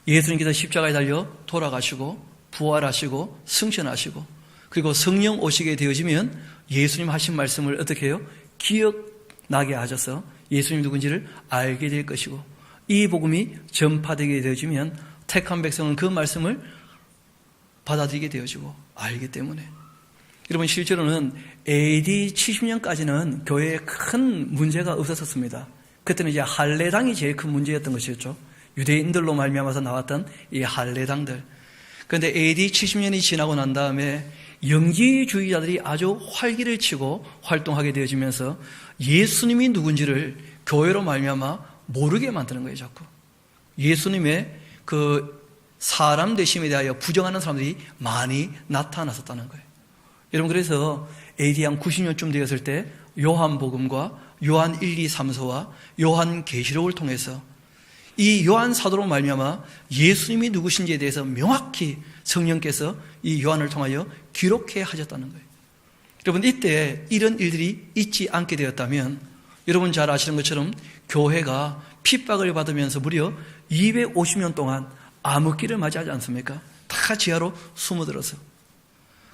예수님께서 십자가에 달려 돌아가시고 부활하시고 승천하시고 그리고 성령 오시게 되어지면 예수님 하신 말씀을 어떻게 해요? 기억나게 하셔서 예수님 누군지를 알게 될 것이고 이 복음이 전파되게 되어지면 택한 백성은 그 말씀을 받아들이게 되어지고 알기 때문에 여러분 실제로는 AD 70년까지는 교회에 큰 문제가 없었습니다. 그때는 이제 할례당이 제일 큰 문제였던 것이었죠. 유대인들로 말미암아서 나왔던 이 할례당들. 그런데 AD 70년이 지나고 난 다음에 영지주의자들이 아주 활기를 치고 활동하게 되어지면서 예수님이 누군지를 교회로 말미암아 모르게 만드는 거예요, 자꾸. 예수님의 그 사람 되심에 대하여 부정하는 사람들이 많이 나타났었다는 거예요. 여러분 그래서 AD 한 90년쯤 되었을 때 요한복음과 요한 1, 2, 3서와 요한 계시록을 통해서 이 요한 사도로 말미암아 예수님이 누구신지에 대해서 명확히 성령께서 이 요한을 통하여 기록해 하셨다는 거예요. 여러분 이때 이런 일들이 있지 않게 되었다면 여러분 잘 아시는 것처럼 교회가 핍박을 받으면서 무려 250년 동안 암흑기를 맞이하지 않습니까? 다 지하로 숨어들어서.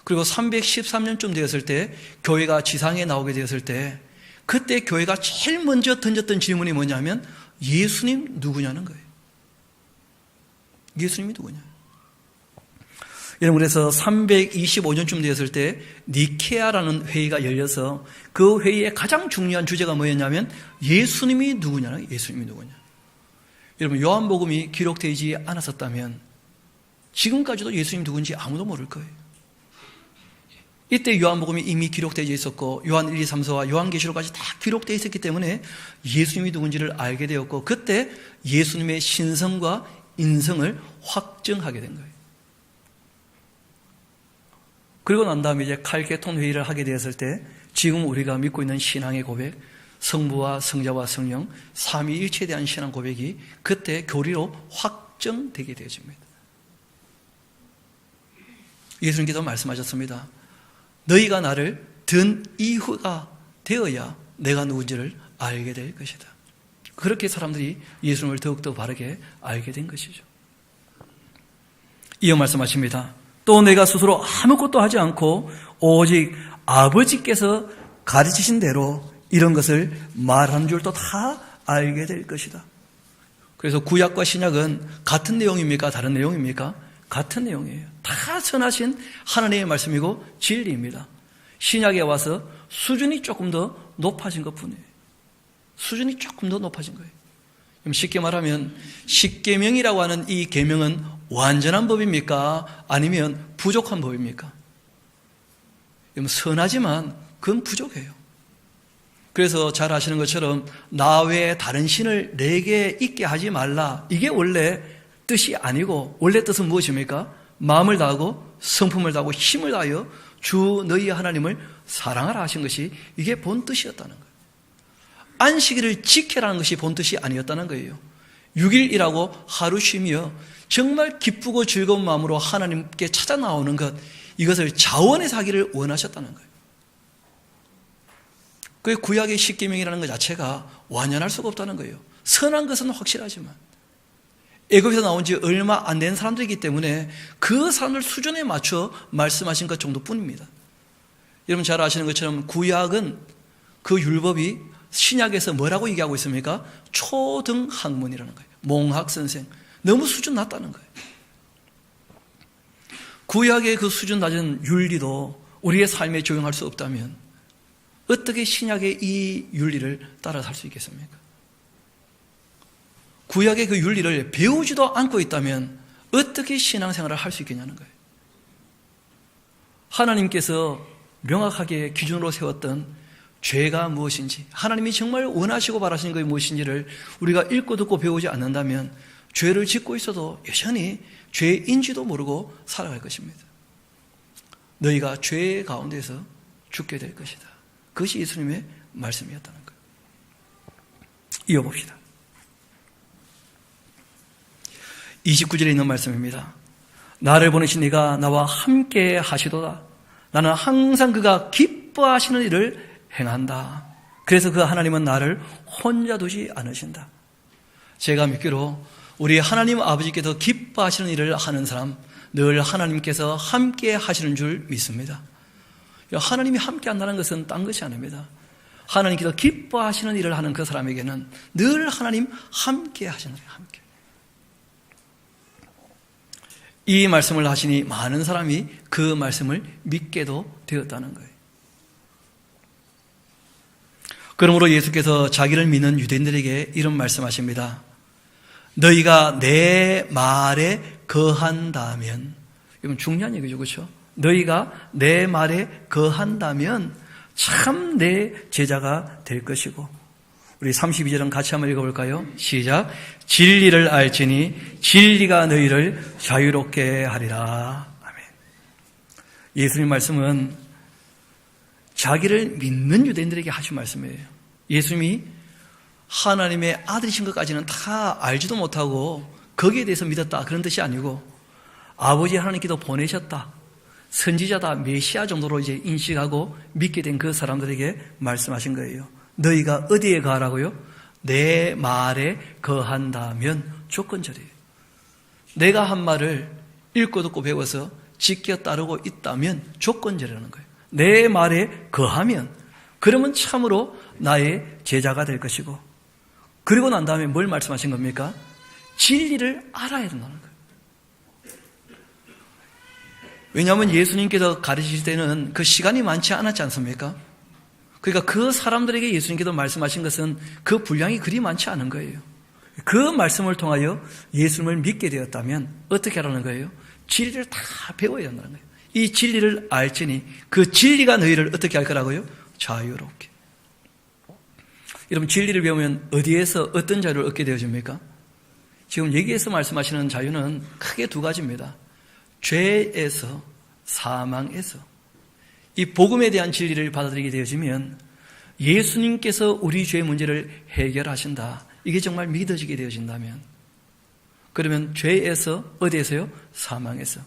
그리고 313년쯤 되었을 때 교회가 지상에 나오게 되었을 때 그때 교회가 제일 먼저 던졌던 질문이 뭐냐면 예수님 누구냐는 거예요. 예수님이 누구냐? 여러분, 그래서 325년쯤 되었을 때 니케아라는 회의가 열려서 그 회의의 가장 중요한 주제가 뭐였냐면 예수님이 누구냐? 예수님이 누구냐? 여러분, 요한복음이 기록되지 않았었다면 지금까지도 예수님 누군지 아무도 모를 거예요. 이때 요한복음이 이미 기록되어 있었고 요한 1, 2, 3, 4와 요한계시록까지 다 기록되어 있었기 때문에 예수님이 누군지를 알게 되었고 그때 예수님의 신성과 인성을 확증하게 된 거예요. 그리고 난 다음에 이제 칼케톤 회의를 하게 되었을 때 지금 우리가 믿고 있는 신앙의 고백, 성부와 성자와 성령, 삼위일체에 대한 신앙 고백이 그때 교리로 확정되게 되어집니다. 예수님께서 말씀하셨습니다. 너희가 나를 든 이후가 되어야 내가 누군지를 알게 될 것이다. 그렇게 사람들이 예수님을 더욱더 바르게 알게 된 것이죠. 이어 말씀하십니다. 또 내가 스스로 아무것도 하지 않고 오직 아버지께서 가르치신 대로 이런 것을 말하는 줄도 다 알게 될 것이다. 그래서 구약과 신약은 같은 내용입니까? 다른 내용입니까? 같은 내용이에요. 다 선하신 하나님의 말씀이고 진리입니다. 신약에 와서 수준이 조금 더 높아진 것뿐이에요. 수준이 조금 더 높아진 거예요. 쉽게 말하면 십계명이라고 하는 이 계명은 완전한 법입니까? 아니면 부족한 법입니까? 선하지만 그건 부족해요. 그래서 잘 아시는 것처럼 나 외에 다른 신을 내게 있게 하지 말라. 이게 원래 뜻이 아니고 원래 뜻은 무엇입니까? 마음을 다하고 성품을 다하고 힘을 다하여 주 너희 하나님을 사랑하라 하신 것이 이게 본 뜻이었다는 거예요. 안식일을 지켜라는 것이 본 뜻이 아니었다는 거예요. 6일이라고 하루 쉬며 정말 기쁘고 즐거운 마음으로 하나님께 찾아 나오는 것, 이것을 자원해서 하기를 원하셨다는 거예요. 그 구약의 십계명이라는 것 자체가 완연할 수가 없다는 거예요. 선한 것은 확실하지만 애굽에서 나온 지 얼마 안 된 사람들이기 때문에 그 사람들 수준에 맞춰 말씀하신 것 정도뿐입니다. 여러분 잘 아시는 것처럼 구약은 그 율법이 신약에서 뭐라고 얘기하고 있습니까? 초등학문이라는 거예요. 몽학선생. 너무 수준 낮다는 거예요. 구약의 그 수준 낮은 윤리도 우리의 삶에 적용할 수 없다면 어떻게 신약의 이 윤리를 따라 살 수 있겠습니까? 구약의 그 윤리를 배우지도 않고 있다면 어떻게 신앙생활을 할 수 있겠냐는 거예요. 하나님께서 명확하게 기준으로 세웠던 죄가 무엇인지, 하나님이 정말 원하시고 바라시는 것이 무엇인지를 우리가 읽고 듣고 배우지 않는다면 죄를 짓고 있어도 여전히 죄인지도 모르고 살아갈 것입니다. 너희가 죄 가운데서 죽게 될 것이다. 그것이 예수님의 말씀이었다는 거예요. 이어봅시다. 29절에 있는 말씀입니다. 나를 보내신 이가 나와 함께 하시도다. 나는 항상 그가 기뻐하시는 일을 행한다. 그래서 그 하나님은 나를 혼자 두지 않으신다. 제가 믿기로 우리 하나님 아버지께서 기뻐하시는 일을 하는 사람, 늘 하나님께서 함께 하시는 줄 믿습니다. 하나님이 함께 한다는 것은 딴 것이 아닙니다. 하나님께서 기뻐하시는 일을 하는 그 사람에게는 늘 하나님 함께 하시는 거예요. 함께. 이 말씀을 하시니 많은 사람이 그 말씀을 믿게도 되었다는 거예요. 그러므로 예수께서 자기를 믿는 유대인들에게 이런 말씀하십니다. 너희가 내 말에 거한다면, 이건 중요한 얘기죠, 그렇죠? 너희가 내 말에 거한다면 참 내 제자가 될 것이고, 우리 32절은 같이 한번 읽어볼까요? 시작. 진리를 알지니 진리가 너희를 자유롭게 하리라. 아멘. 예수님 말씀은 자기를 믿는 유대인들에게 하신 말씀이에요. 예수님이 하나님의 아들이신 것까지는 다 알지도 못하고 거기에 대해서 믿었다 그런 뜻이 아니고 아버지 하나님께서 보내셨다, 선지자다, 메시아 정도로 이제 인식하고 믿게 된 그 사람들에게 말씀하신 거예요. 너희가 어디에 가라고요? 내 말에 거한다면 조건절이에요. 내가 한 말을 읽고 듣고 배워서 지켜 따르고 있다면 조건절이라는 거예요. 내 말에 거하면, 그러면 참으로 나의 제자가 될 것이고, 그리고 난 다음에 뭘 말씀하신 겁니까? 진리를 알아야 된다는 거예요. 왜냐하면 예수님께서 가르치실 때는 그 시간이 많지 않았지 않습니까? 그러니까 그 사람들에게 예수님께서 말씀하신 것은 그 분량이 그리 많지 않은 거예요. 그 말씀을 통하여 예수님을 믿게 되었다면 어떻게 하라는 거예요? 진리를 다 배워야 한다는 거예요. 이 진리를 알지니 그 진리가 너희를 어떻게 할 거라고요? 자유롭게. 여러분, 진리를 배우면 어디에서 어떤 자유를 얻게 되어집니까? 지금 여기에서 말씀하시는 자유는 크게 두 가지입니다. 죄에서, 사망에서. 이 복음에 대한 진리를 받아들이게 되어지면 예수님께서 우리 죄의 문제를 해결하신다. 이게 정말 믿어지게 되어진다면, 그러면 죄에서, 어디에서요? 사망에서.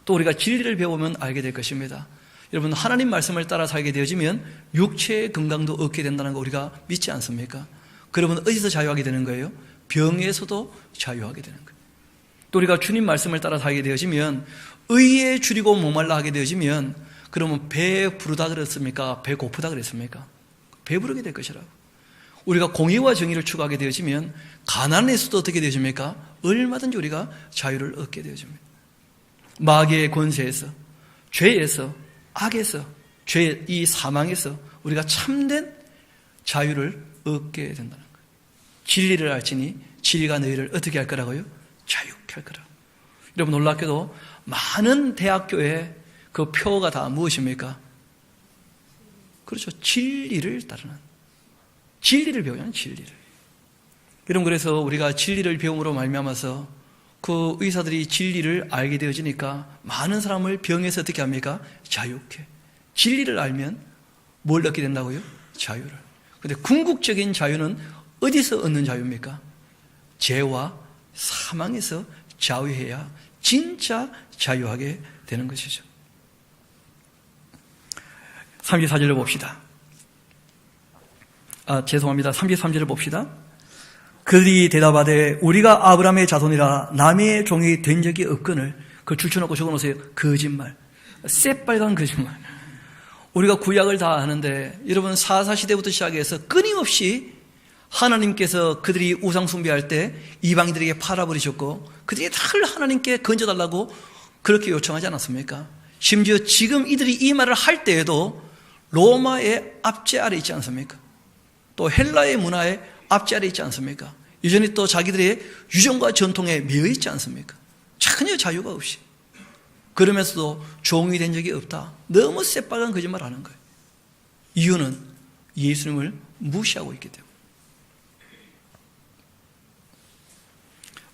또 우리가 진리를 배우면 알게 될 것입니다. 여러분, 하나님 말씀을 따라 살게 되어지면 육체의 건강도 얻게 된다는 거 우리가 믿지 않습니까? 그러면 어디서 자유하게 되는 거예요? 병에서도 자유하게 되는 거예요. 또 우리가 주님 말씀을 따라 살게 되어지면 의에 줄이고 목말라 하게 되어지면, 그러면 배 부르다 그랬습니까? 배 고프다 그랬습니까? 배부르게 될 것이라고. 우리가 공의와 정의를 추구하게 되어지면 가난에서도 어떻게 되어집니까? 얼마든지 우리가 자유를 얻게 되어집니다. 마귀의 권세에서, 죄에서, 악에서, 이 사망에서 우리가 참된 자유를 얻게 된다는 거예요. 진리를 알지니 진리가 너희를 어떻게 할 거라고요? 자유케 할 거라고. 여러분, 놀랍게도 많은 대학교의 그 표가 다 무엇입니까? 그렇죠. 진리를 따르는, 진리를 배우는 진리를. 여러분, 그래서 우리가 진리를 배움으로 말미암아서 그 의사들이 진리를 알게 되어지니까 많은 사람을 병에서 어떻게 합니까? 자유케. 진리를 알면 뭘 얻게 된다고요? 자유를. 그런데 궁극적인 자유는 어디서 얻는 자유입니까? 죄와 사망에서 자유해야 진짜 자유하게 되는 것이죠. 34절을 봅시다. 33절을 봅시다. 그들이 대답하되 우리가 아브라함의 자손이라 남의 종이 된 적이 없거늘. 그걸 줄쳐놓고 적어놓으세요. 거짓말. 새빨간 거짓말. 우리가 구약을 다 하는데, 여러분, 사사시대부터 시작해서 끊임없이 하나님께서 그들이 우상 숭배할 때 이방인들에게 팔아버리셨고, 그들이 다 하나님께 건져달라고 그렇게 요청하지 않았습니까? 심지어 지금 이들이 이 말을 할 때에도 로마의 압제 아래 있지 않습니까? 또 헬라의 문화의 압제 아래 있지 않습니까? 여전히 또 자기들의 유전과 전통에 매여 있지 않습니까? 전혀 자유가 없이. 그러면서도 종이 된 적이 없다. 너무 새빨간 거짓말 하는 거예요. 이유는 예수님을 무시하고 있기 때문에.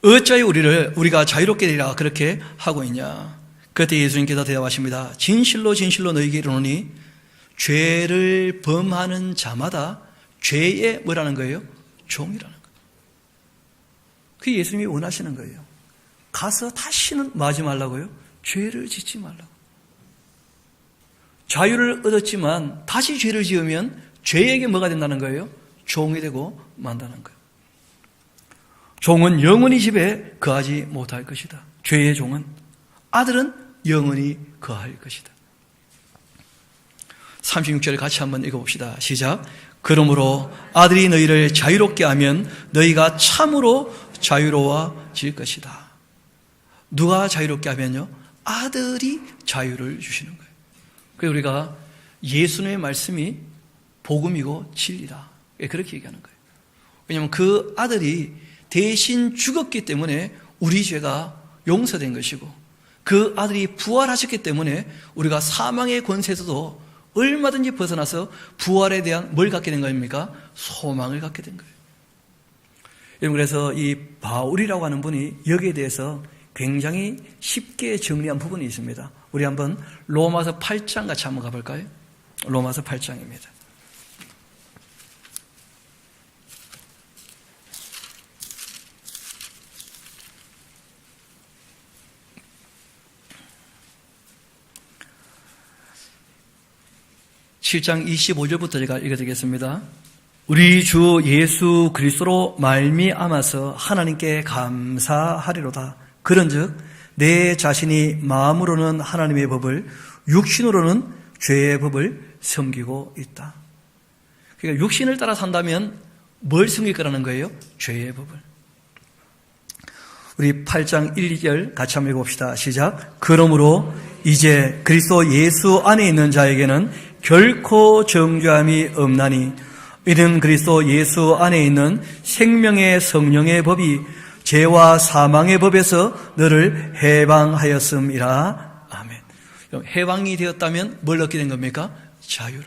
어찌하여 우리가 자유롭게 되리라 그렇게 하고 있냐? 그때 예수님께서 대답하십니다. 진실로 진실로 너희에게 이르노니 죄를 범하는 자마다 죄의 뭐라는 거예요? 종이라는 거예요. 그게 예수님이 원하시는 거예요. 가서 다시는 뭐 하지 말라고요? 죄를 짓지 말라고. 자유를 얻었지만 다시 죄를 지으면 죄에게 뭐가 된다는 거예요? 종이 되고 만다는 거예요. 종은 영원히 집에 거하지 못할 것이다. 죄의 종은, 아들은 영원히 거할 것이다. 36절 같이 한번 읽어봅시다. 시작. 그러므로 아들이 너희를 자유롭게 하면 너희가 참으로 자유로워질 것이다. 누가 자유롭게 하면요? 아들이 자유를 주시는 거예요. 그래서 우리가 예수님의 말씀이 복음이고 진리다. 그렇게 얘기하는 거예요. 왜냐하면 그 아들이 대신 죽었기 때문에 우리 죄가 용서된 것이고, 그 아들이 부활하셨기 때문에 우리가 사망의 권세에서도 얼마든지 벗어나서 부활에 대한 뭘 갖게 된 겁니까? 소망을 갖게 된 거예요. 여러분, 그래서 이 바울이라고 하는 분이 여기에 대해서 굉장히 쉽게 정리한 부분이 있습니다. 우리 한번 로마서 8장 같이 한번 가볼까요? 로마서 8장입니다. (7장) 25절부터 제가 읽어드리겠습니다. 우리 주 예수 그리스도로 말미암아서 하나님께 감사하리로다. 그런즉 내 자신이 마음으로는 하나님의 법을, 육신으로는 죄의 법을 섬기고 있다. 그러니까 육신을 따라 산다면 뭘 섬길 거라는 거예요? 죄의 법을. 우리 8장 1, 2절 같이 한번 읽어봅시다. 시작. 그러므로 이제 그리스도 예수 안에 있는 자에게는 결코 정죄함이 없나니 이는 그리스도 예수 안에 있는 생명의 성령의 법이 죄와 사망의 법에서 너를 해방하였음이라. 아멘. 해방이 되었다면 뭘 얻게 된 겁니까? 자유를.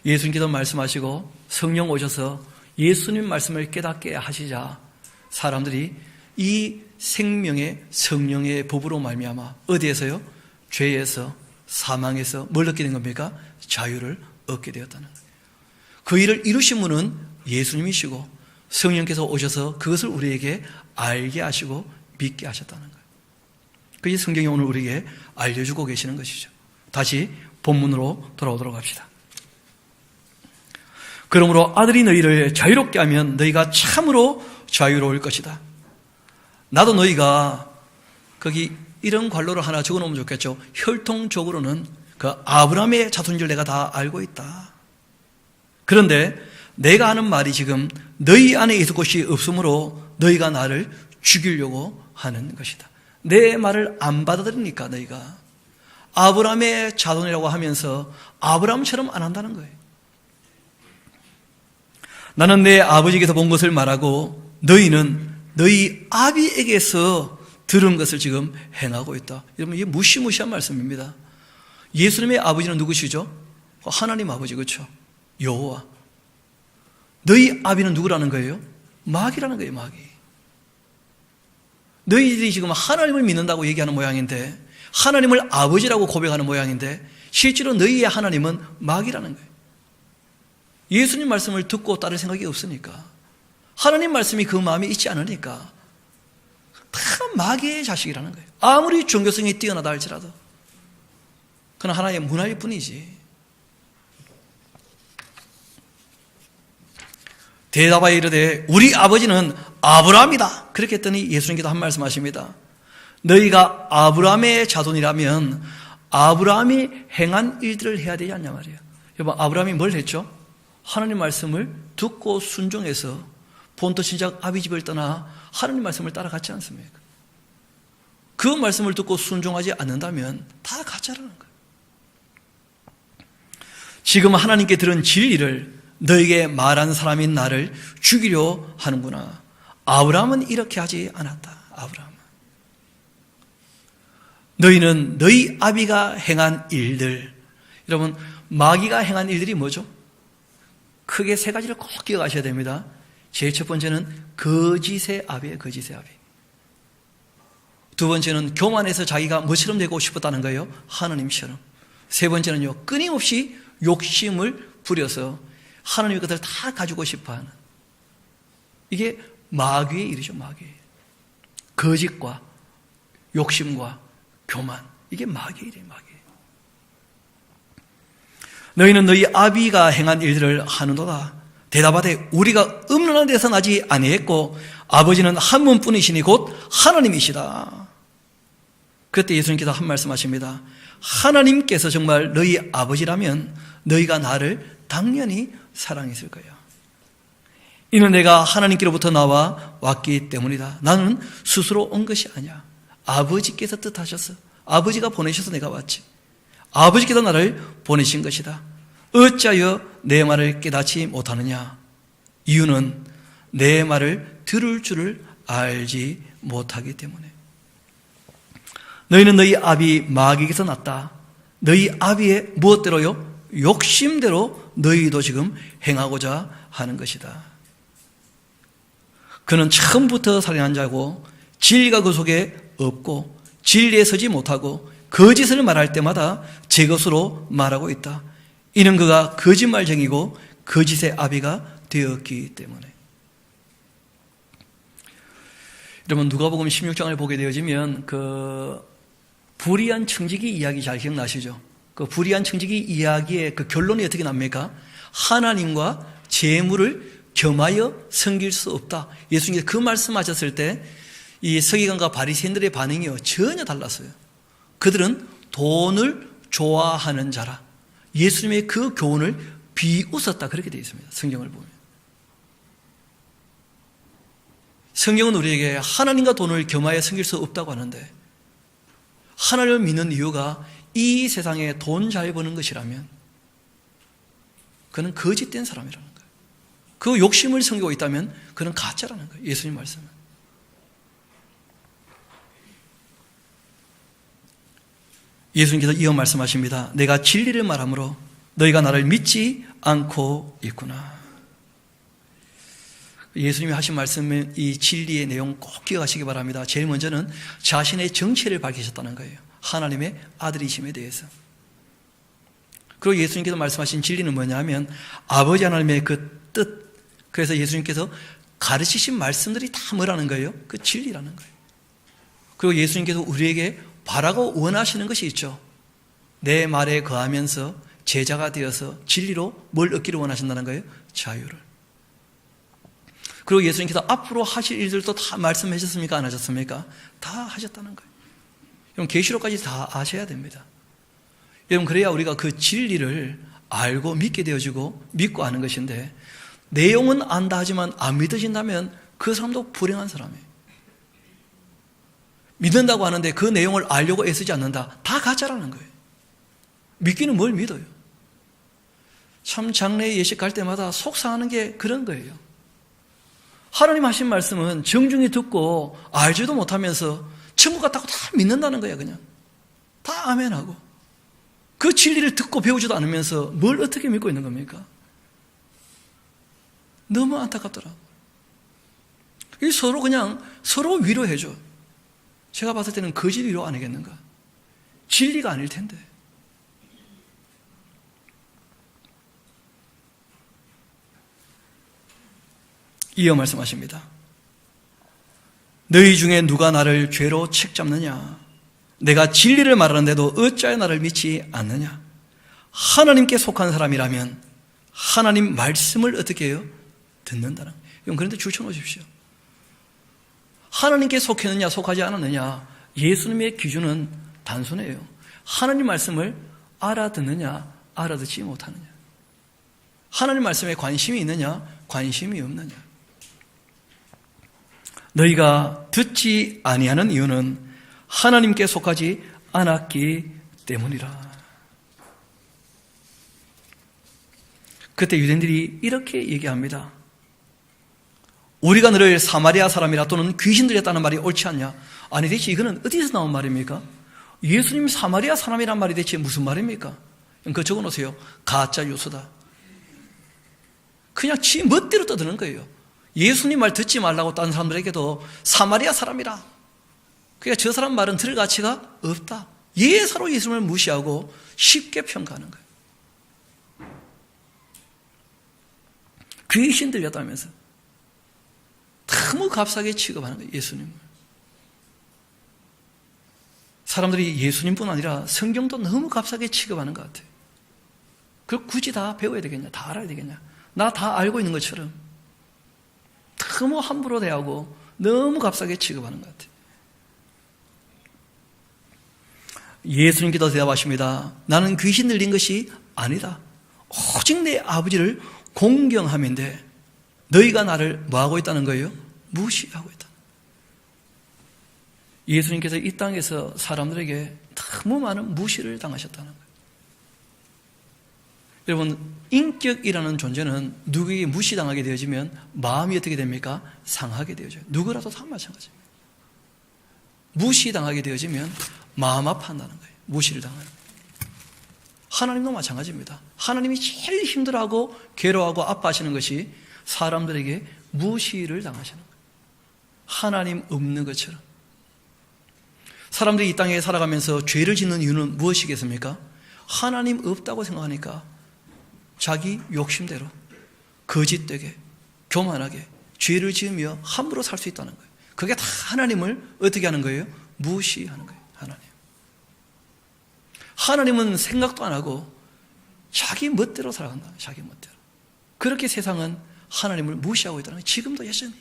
예수님께서 말씀하시고 성령 오셔서 예수님 말씀을 깨닫게 하시자 사람들이 이 생명의 성령의 법으로 말미암아 어디에서요? 죄에서 사망에서 뭘 얻게 된 겁니까? 자유를 얻게 되었다는 거예요. 그 일을 이루신 분은 예수님이시고 성령께서 오셔서 그것을 우리에게 알게 하시고 믿게 하셨다는 거예요. 그게 성경이 오늘 우리에게 알려주고 계시는 것이죠. 다시 본문으로 돌아오도록 합시다. 그러므로 아들이 너희를 자유롭게 하면 너희가 참으로 자유로울 것이다. 나도 너희가 거기 이런 관로를 하나 적어놓으면 좋겠죠. 혈통적으로는 그 아브라함의 자손인줄 내가 다 알고 있다. 그런데 내가 하는 말이 지금 너희 안에 있을 것이 없으므로 너희가 나를 죽이려고 하는 것이다. 내 말을 안 받아들이니까 너희가 아브라함의 자손이라고 하면서 아브라함처럼 안 한다는 거예요. 나는 내 아버지에게서 본 것을 말하고 너희는 너희 아비에게서 들은 것을 지금 행하고 있다. 여러분, 이게 무시무시한 말씀입니다. 예수님의 아버지는 누구시죠? 하나님 아버지, 그렇죠? 여호와. 너희 아비는 누구라는 거예요? 마귀라는 거예요, 마귀. 너희들이 지금 하나님을 믿는다고 얘기하는 모양인데, 하나님을 아버지라고 고백하는 모양인데, 실제로 너희의 하나님은 마귀라는 거예요. 예수님 말씀을 듣고 따를 생각이 없으니까, 하나님 말씀이 그 마음에 있지 않으니까 다 마귀의 자식이라는 거예요. 아무리 종교성이 뛰어나다 할지라도 그건 하나의 문화일 뿐이지. 대답하여 이르되 우리 아버지는 아브라함이다. 그렇게 했더니 예수님께서 한 말씀 하십니다. 너희가 아브라함의 자손이라면 아브라함이 행한 일들을 해야 되지 않냐 말이에요. 여러분, 아브라함이 뭘 했죠? 하나님 말씀을 듣고 순종해서 본토 친척 아비 집을 떠나 하나님 말씀을 따라갔지 않습니까? 그 말씀을 듣고 순종하지 않는다면 다 가짜라는 거예요. 지금 하나님께 들은 진리를 너에게 말한 사람인 나를 죽이려 하는구나. 아브라함은 이렇게 하지 않았다. 아브라함은. 너희는 너희 아비가 행한 일들. 여러분, 마귀가 행한 일들이 뭐죠? 크게 세 가지를 꼭 기억하셔야 됩니다. 제일 첫 번째는 거짓의 아비예요. 거짓의 아비. 두 번째는 교만해서 자기가 뭐처럼 되고 싶었다는 거예요. 하나님처럼. 세 번째는요, 끊임없이 욕심을 부려서 하나님의 것을 다 가지고 싶어하는, 이게 마귀의 일이죠. 마귀의 일. 거짓과 욕심과 교만, 이게 마귀의 일이에요. 마귀의 일. 너희는 너희 아비가 행한 일들을 하는도다. 대답하되 우리가 음란한 데서 나지 아니했고 아버지는 한 분뿐이시니 곧 하나님이시다. 그때 예수님께서 한 말씀하십니다. 하나님께서 정말 너희 아버지라면 너희가 나를 당연히 사랑했을 거야. 이는 내가 하나님께로부터 나와 왔기 때문이다. 나는 스스로 온 것이 아니야. 아버지께서 뜻하셔서, 아버지가 보내셔서 내가 왔지. 아버지께서 나를 보내신 것이다. 어찌하여 내 말을 깨닫지 못하느냐? 이유는 내 말을 들을 줄을 알지 못하기 때문에. 너희는 너희 아비 마귀에게서 났다. 너희 아비의 무엇대로요? 욕심대로 너희도 지금 행하고자 하는 것이다. 그는 처음부터 살인한 자고 진리가 그 속에 없고 진리에 서지 못하고 거짓을 말할 때마다 제 것으로 말하고 있다. 이는 그가 거짓말쟁이고 거짓의 아비가 되었기 때문에. 여러분, 누가복음 16장을 보게 되어지면 그 불의한 청지기 이야기 잘 기억나시죠? 그 불의한 청지기 이야기의 그 결론이 어떻게 납니까? 하나님과 재물을 겸하여 섬길 수 없다. 예수님께서 그 말씀하셨을 때 이 서기관과 바리새인들의 반응이요 전혀 달랐어요. 그들은 돈을 좋아하는 자라. 예수님의 그 교훈을 비웃었다. 그렇게 되어 있습니다. 성경을 보면. 성경은 우리에게 하나님과 돈을 겸하여 섬길 수 없다고 하는데 하나님을 믿는 이유가 이 세상에 돈 잘 버는 것이라면 그는 거짓된 사람이라는 거예요. 그 욕심을 섬기고 있다면 그는 가짜라는 거예요. 예수님 말씀은. 예수님께서 이어 말씀하십니다. 내가 진리를 말하므로 너희가 나를 믿지 않고 있구나. 예수님이 하신 말씀은 이 진리의 내용 꼭 기억하시기 바랍니다. 제일 먼저는 자신의 정체를 밝히셨다는 거예요. 하나님의 아들이심에 대해서. 그리고 예수님께서 말씀하신 진리는 뭐냐면 아버지 하나님의 그 뜻. 그래서 예수님께서 가르치신 말씀들이 다 뭐라는 거예요? 그 진리라는 거예요. 그리고 예수님께서 우리에게 바라고 원하시는 것이 있죠. 내 말에 거하면서 제자가 되어서 진리로 뭘 얻기를 원하신다는 거예요? 자유를. 그리고 예수님께서 앞으로 하실 일들도 다 말씀해 주셨습니까? 안 하셨습니까? 다 하셨다는 거예요. 여러분 계시록까지 다 아셔야 됩니다. 여러분 그래야 우리가 그 진리를 알고 믿게 되어지고 믿고 아는 것인데 내용은 안다 하지만 안 믿어진다면 그 사람도 불행한 사람이에요. 믿는다고 하는데 그 내용을 알려고 애쓰지 않는다. 다 가짜라는 거예요. 믿기는 뭘 믿어요? 참 장례 예식 갈 때마다 속상하는 게 그런 거예요. 하나님 하신 말씀은 정중히 듣고 알지도 못하면서 천국 같다고 다 믿는다는 거야. 그냥 다 아멘하고 그 진리를 듣고 배우지도 않으면서 뭘 어떻게 믿고 있는 겁니까? 너무 안타깝더라고요. 서로 그냥 서로 위로해줘. 제가 봤을 때는 거짓 위로 아니겠는가? 진리가 아닐 텐데. 이어 말씀하십니다. 너희 중에 누가 나를 죄로 책잡느냐? 내가 진리를 말하는데도 어찌하여 나를 믿지 않느냐? 하나님께 속한 사람이라면 하나님 말씀을 어떻게 해요? 듣는다는 거예요. 그런데 줄쳐놓으십시오. 하나님께 속했느냐 속하지 않았느냐? 예수님의 기준은 단순해요. 하나님 말씀을 알아듣느냐 알아듣지 못하느냐? 하나님 말씀에 관심이 있느냐 관심이 없느냐? 너희가 듣지 아니하는 이유는 하나님께 속하지 않았기 때문이라. 그때 유대인들이 이렇게 얘기합니다. 우리가 너를 사마리아 사람이라 또는 귀신 들렸다는 말이 옳지 않냐? 아니 대체 이거는 어디서 나온 말입니까? 예수님 사마리아 사람이란 말이 대체 무슨 말입니까? 그거 적어놓으세요. 가짜 뉴스다. 그냥 지 멋대로 떠드는 거예요. 예수님 말 듣지 말라고 다른 사람들에게도 사마리아 사람이라. 그러니까 저 사람 말은 들을 가치가 없다. 예사로 예수님을 무시하고 쉽게 평가하는 거예요. 귀신 들렸다면서 너무 값싸게 취급하는 거예요. 예수님을. 사람들이 예수님뿐 아니라 성경도 너무 값싸게 취급하는 것 같아요. 그걸 굳이 다 배워야 되겠냐? 다 알아야 되겠냐? 나 다 알고 있는 것처럼 너무 함부로 대하고 너무 값싸게 취급하는 것 같아요. 예수님께서 대답하십니다. 나는 귀신 들린 것이 아니다. 오직 내 아버지를 공경함인데 너희가 나를 뭐하고 있다는 거예요? 무시하고 있다. 예수님께서 이 땅에서 사람들에게 너무 많은 무시를 당하셨다는 거예요. 여러분, 인격이라는 존재는 누구에게 무시당하게 되어지면 마음이 어떻게 됩니까? 상하게 되어져요. 누구라도 다 마찬가지입니다. 무시당하게 되어지면 마음 아파한다는 거예요. 무시를 당하는 거예요. 하나님도 마찬가지입니다. 하나님이 제일 힘들어하고 괴로워하고 아파하시는 것이 사람들에게 무시를 당하시는 거예요. 하나님 없는 것처럼. 사람들이 이 땅에 살아가면서 죄를 짓는 이유는 무엇이겠습니까? 하나님 없다고 생각하니까 자기 욕심대로 거짓되게 교만하게 죄를 지으며 함부로 살 수 있다는 거예요. 그게 다 하나님을 어떻게 하는 거예요? 무시하는 거예요. 하나님은 생각도 안 하고 자기 멋대로 살아간다. 자기 멋대로. 그렇게 세상은 하나님을 무시하고 있다는 거예요. 지금도 여전히.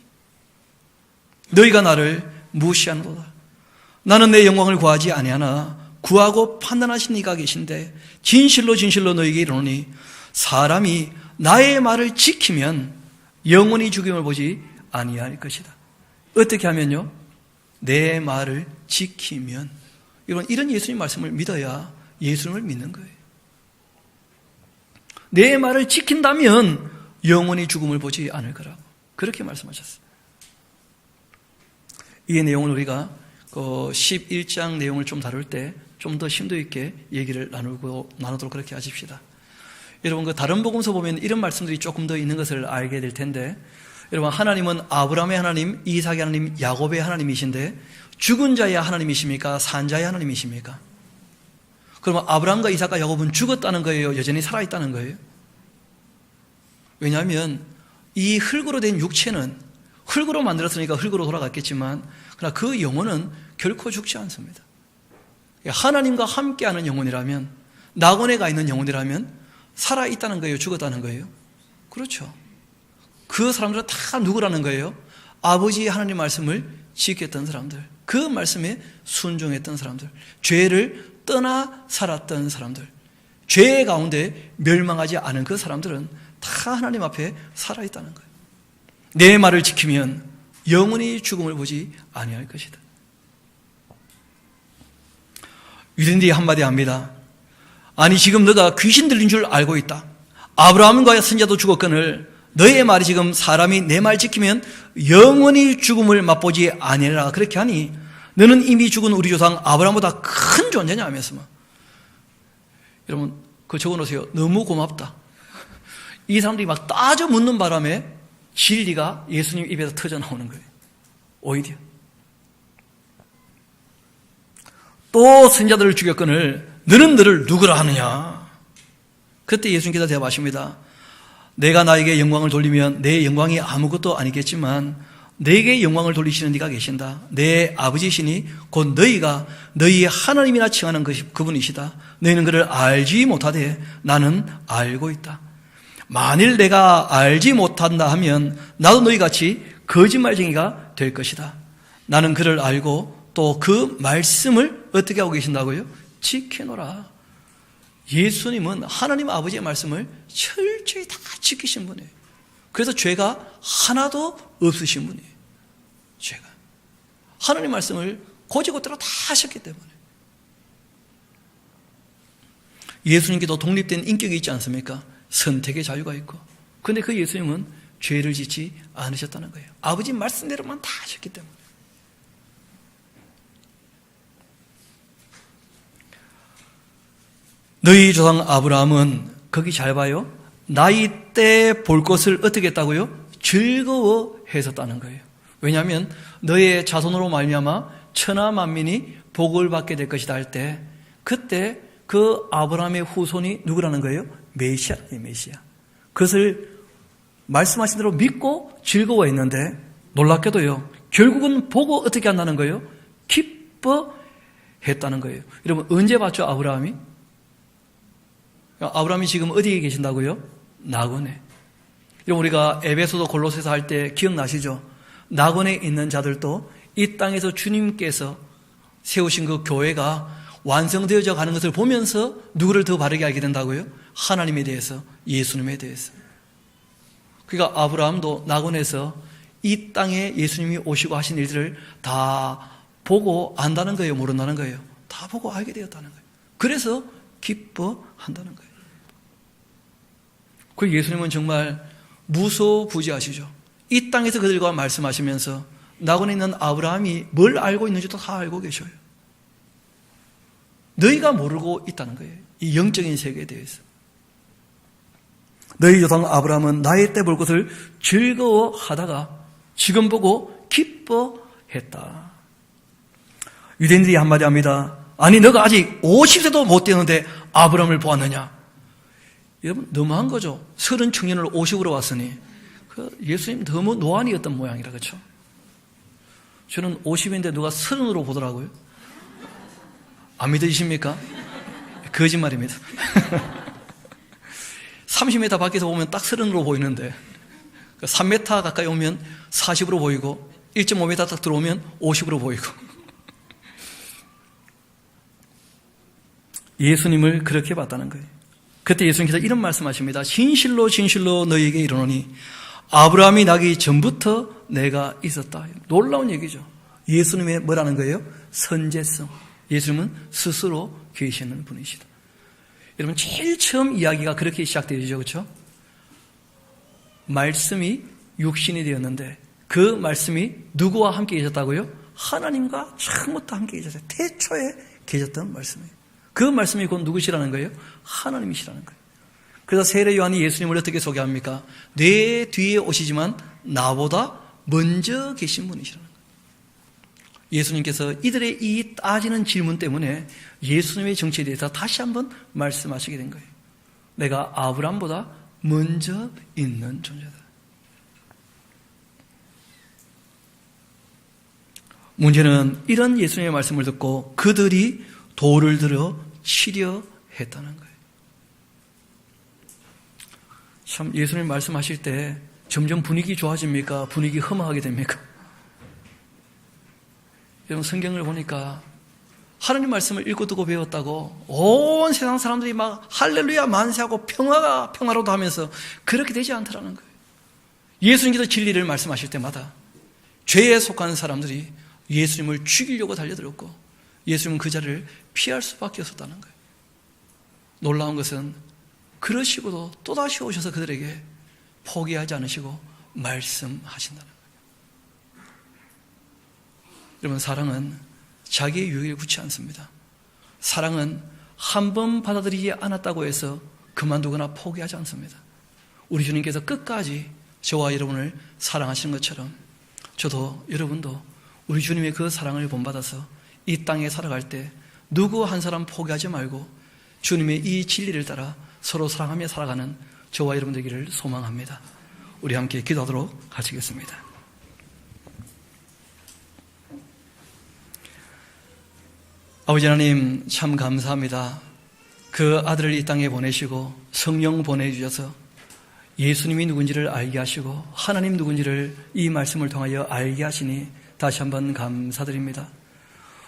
너희가 나를 무시하는도다. 나는 내 영광을 구하지 아니하나 구하고 판단하신 이가 계신데 진실로 진실로 너희에게 이르노니 사람이 나의 말을 지키면 영원히 죽임을 보지 아니할 것이다. 어떻게 하면요? 내 말을 지키면 여러분, 이런 예수님 말씀을 믿어야 예수님을 믿는 거예요. 내 말을 지킨다면 영원히 죽음을 보지 않을 거라고 그렇게 말씀하셨어요. 이 내용을 우리가 11장 내용을 좀 다룰 때 좀 더 심도 있게 얘기를 나누도록 그렇게 하십시다. 여러분, 다른 복음서 보면 이런 말씀들이 조금 더 있는 것을 알게 될 텐데, 여러분, 하나님은 아브라함의 하나님, 이삭의 하나님, 야곱의 하나님이신데 죽은 자의 하나님이십니까? 산 자의 하나님이십니까? 그러면 아브라함과 이삭과 야곱은 죽었다는 거예요? 여전히 살아있다는 거예요? 왜냐하면 이 흙으로 된 육체는 흙으로 만들었으니까 흙으로 돌아갔겠지만, 그러나 그 영혼은 결코 죽지 않습니다. 하나님과 함께하는 영혼이라면, 낙원에 가 있는 영혼이라면 살아있다는 거예요? 죽었다는 거예요? 그렇죠. 그 사람들은 다 누구라는 거예요? 아버지 하나님 말씀을 지켰던 사람들, 그 말씀에 순종했던 사람들, 죄를 떠나 살았던 사람들, 죄 가운데 멸망하지 않은 그 사람들은 다 하나님 앞에 살아있다는 거예요. 내 말을 지키면 영원히 죽음을 보지 아니할 것이다. 유대인들이 한마디 합니다. 아니, 지금 너가 귀신 들린 줄 알고 있다. 아브라함과 선지자도 죽었거늘 너의 말이 지금 사람이 내 말 지키면 영원히 죽음을 맛보지 아니하리라. 그렇게 하니 너는 이미 죽은 우리 조상 아브라함보다 큰 존재냐 하면서 여러분, 그거 적어놓으세요. 너무 고맙다. 이 사람들이 막 따져 묻는 바람에 진리가 예수님 입에서 터져 나오는 거예요. 오히려 또 선지자들을 죽였거늘 너는 너를 누구라 하느냐. 그때 예수님께서 대답하십니다. 내가 나에게 영광을 돌리면 내 영광이 아무것도 아니겠지만 내게 영광을 돌리시는 이가 계신다. 내 아버지시니 곧 너희가 너희 하나님이나 칭하는 그분이시다. 너희는 그를 알지 못하되 나는 알고 있다. 만일 내가 알지 못한다 하면 나도 너희같이 거짓말쟁이가 될 것이다. 나는 그를 알고 또 그 말씀을 어떻게 하고 계신다고요? 지켜노라. 예수님은 하나님 아버지의 말씀을 철저히 다 지키신 분이에요. 그래서 죄가 하나도 없으신 분이에요. 죄가. 하나님 말씀을 고지고대로 다 하셨기 때문에. 예수님께도 독립된 인격이 있지 않습니까? 선택의 자유가 있고. 그런데 그 예수님은 죄를 짓지 않으셨다는 거예요. 아버지 말씀대로만 다 하셨기 때문에. 너희 조상 아브라함은 거기 잘 봐요. 나이 때 볼 것을 어떻게 했다고요? 즐거워했었다는 거예요. 왜냐하면 너의 자손으로 말미암아 천하 만민이 복을 받게 될 것이다 할 때 그때 그 아브라함의 후손이 누구라는 거예요? 메시아예요. 메시아. 그것을 말씀하신 대로 믿고 즐거워했는데 놀랍게도요. 결국은 보고 어떻게 한다는 거예요? 기뻐했다는 거예요. 여러분 언제 봤죠? 아브라함이 지금 어디에 계신다고요? 낙원에. 여러분 우리가 에베소서 골로새서 할 때 기억나시죠? 낙원에 있는 자들도 이 땅에서 주님께서 세우신 그 교회가 완성되어져 가는 것을 보면서 누구를 더 바르게 알게 된다고요? 하나님에 대해서, 예수님에 대해서. 그러니까 아브라함도 낙원에서 이 땅에 예수님이 오시고 하신 일들을 다 보고 안다는 거예요? 모른다는 거예요? 다 보고 알게 되었다는 거예요. 그래서 기뻐한다는 거예요. 그 예수님은 정말 무소부지하시죠. 이 땅에서 그들과 말씀하시면서 낙원에 있는 아브라함이 뭘 알고 있는지도 다 알고 계셔요. 너희가 모르고 있다는 거예요. 이 영적인 세계에 대해서. 너희 조상 아브라함은 나의 때 볼 것을 즐거워하다가 지금 보고 기뻐했다. 유대인들이 한마디 합니다. 아니 너가 아직 50세도 못 되는데 아브라함을 보았느냐. 여러분 너무한 거죠. 30 청년을 50으로 왔으니 예수님 너무 노안이었던 모양이라. 그렇죠? 저는 50인데 누가 30으로 보더라고요. 안 믿으십니까? 거짓말입니다. 30m 밖에서 보면 딱 30으로 보이는데 3m 가까이 오면 40으로 보이고 1.5m 딱 들어오면 50으로 보이고. 예수님을 그렇게 봤다는 거예요. 그때 예수님께서 이런 말씀하십니다. 진실로 진실로 너희에게 이르노니 아브라함이 나기 전부터 내가 있었다. 놀라운 얘기죠. 예수님의 뭐라는 거예요? 선제성. 예수님은 스스로 계시는 분이시다. 여러분, 제일 처음 이야기가 그렇게 시작되죠. 그렇죠? 말씀이 육신이 되었는데 그 말씀이 누구와 함께 계셨다고요? 하나님과 처음부터 함께 계셨어요. 태초에 계셨던 말씀이에요. 그 말씀이 곧 누구시라는 거예요? 하나님이시라는 거예요. 그래서 세례 요한이 예수님을 어떻게 소개합니까? 내 뒤에 오시지만 나보다 먼저 계신 분이시라는 거예요. 예수님께서 이들의 이 따지는 질문 때문에 예수님의 정체에 대해서 다시 한번 말씀하시게 된 거예요. 내가 아브라함보다 먼저 있는 존재다. 문제는 이런 예수님의 말씀을 듣고 그들이 돌을 들어 치려 했다는 거예요. 참, 예수님 말씀하실 때 점점 분위기 좋아집니까? 분위기 험하게 됩니까? 여러분, 성경을 보니까 하나님 말씀을 읽고 듣고 배웠다고 온 세상 사람들이 막 할렐루야 만세하고 평화로도 하면서 그렇게 되지 않더라는 거예요. 예수님께서 진리를 말씀하실 때마다 죄에 속한 사람들이 예수님을 죽이려고 달려들었고 예수님은 그 자리를 피할 수밖에 없었다는 거예요. 놀라운 것은 그러시고도 또다시 오셔서 그들에게 포기하지 않으시고 말씀하신다는 거예요. 여러분, 사랑은 자기의 유익에 굳지 않습니다. 사랑은 한 번 받아들이지 않았다고 해서 그만두거나 포기하지 않습니다. 우리 주님께서 끝까지 저와 여러분을 사랑하시는 것처럼 저도 여러분도 우리 주님의 그 사랑을 본받아서 이 땅에 살아갈 때 누구 한 사람 포기하지 말고 주님의 이 진리를 따라 서로 사랑하며 살아가는 저와 여러분 되기를 소망합니다. 우리 함께 기도하도록 하시겠습니다. 아버지 하나님, 참 감사합니다. 그 아들을 이 땅에 보내시고 성령 보내주셔서 예수님이 누군지를 알게 하시고 하나님 누군지를 이 말씀을 통하여 알게 하시니 다시 한번 감사드립니다.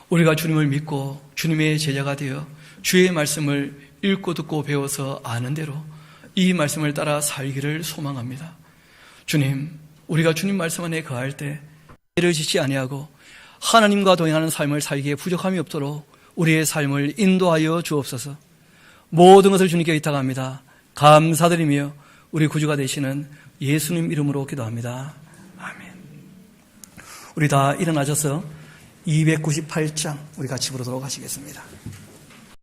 우리가 주님을 믿고 주님의 제자가 되어 주의 말씀을 읽고 듣고 배워서 아는 대로 이 말씀을 따라 살기를 소망합니다. 주님, 우리가 주님 말씀 안에 거할 때 죄를 짓지 아니하고 하나님과 동행하는 삶을 살기에 부족함이 없도록 우리의 삶을 인도하여 주옵소서. 모든 것을 주님께 의탁합니다. 감사드리며 우리 구주가 되시는 예수님 이름으로 기도합니다. 아멘. 우리 다 일어나셔서 298장 우리 같이 부르도록 하시겠습니다.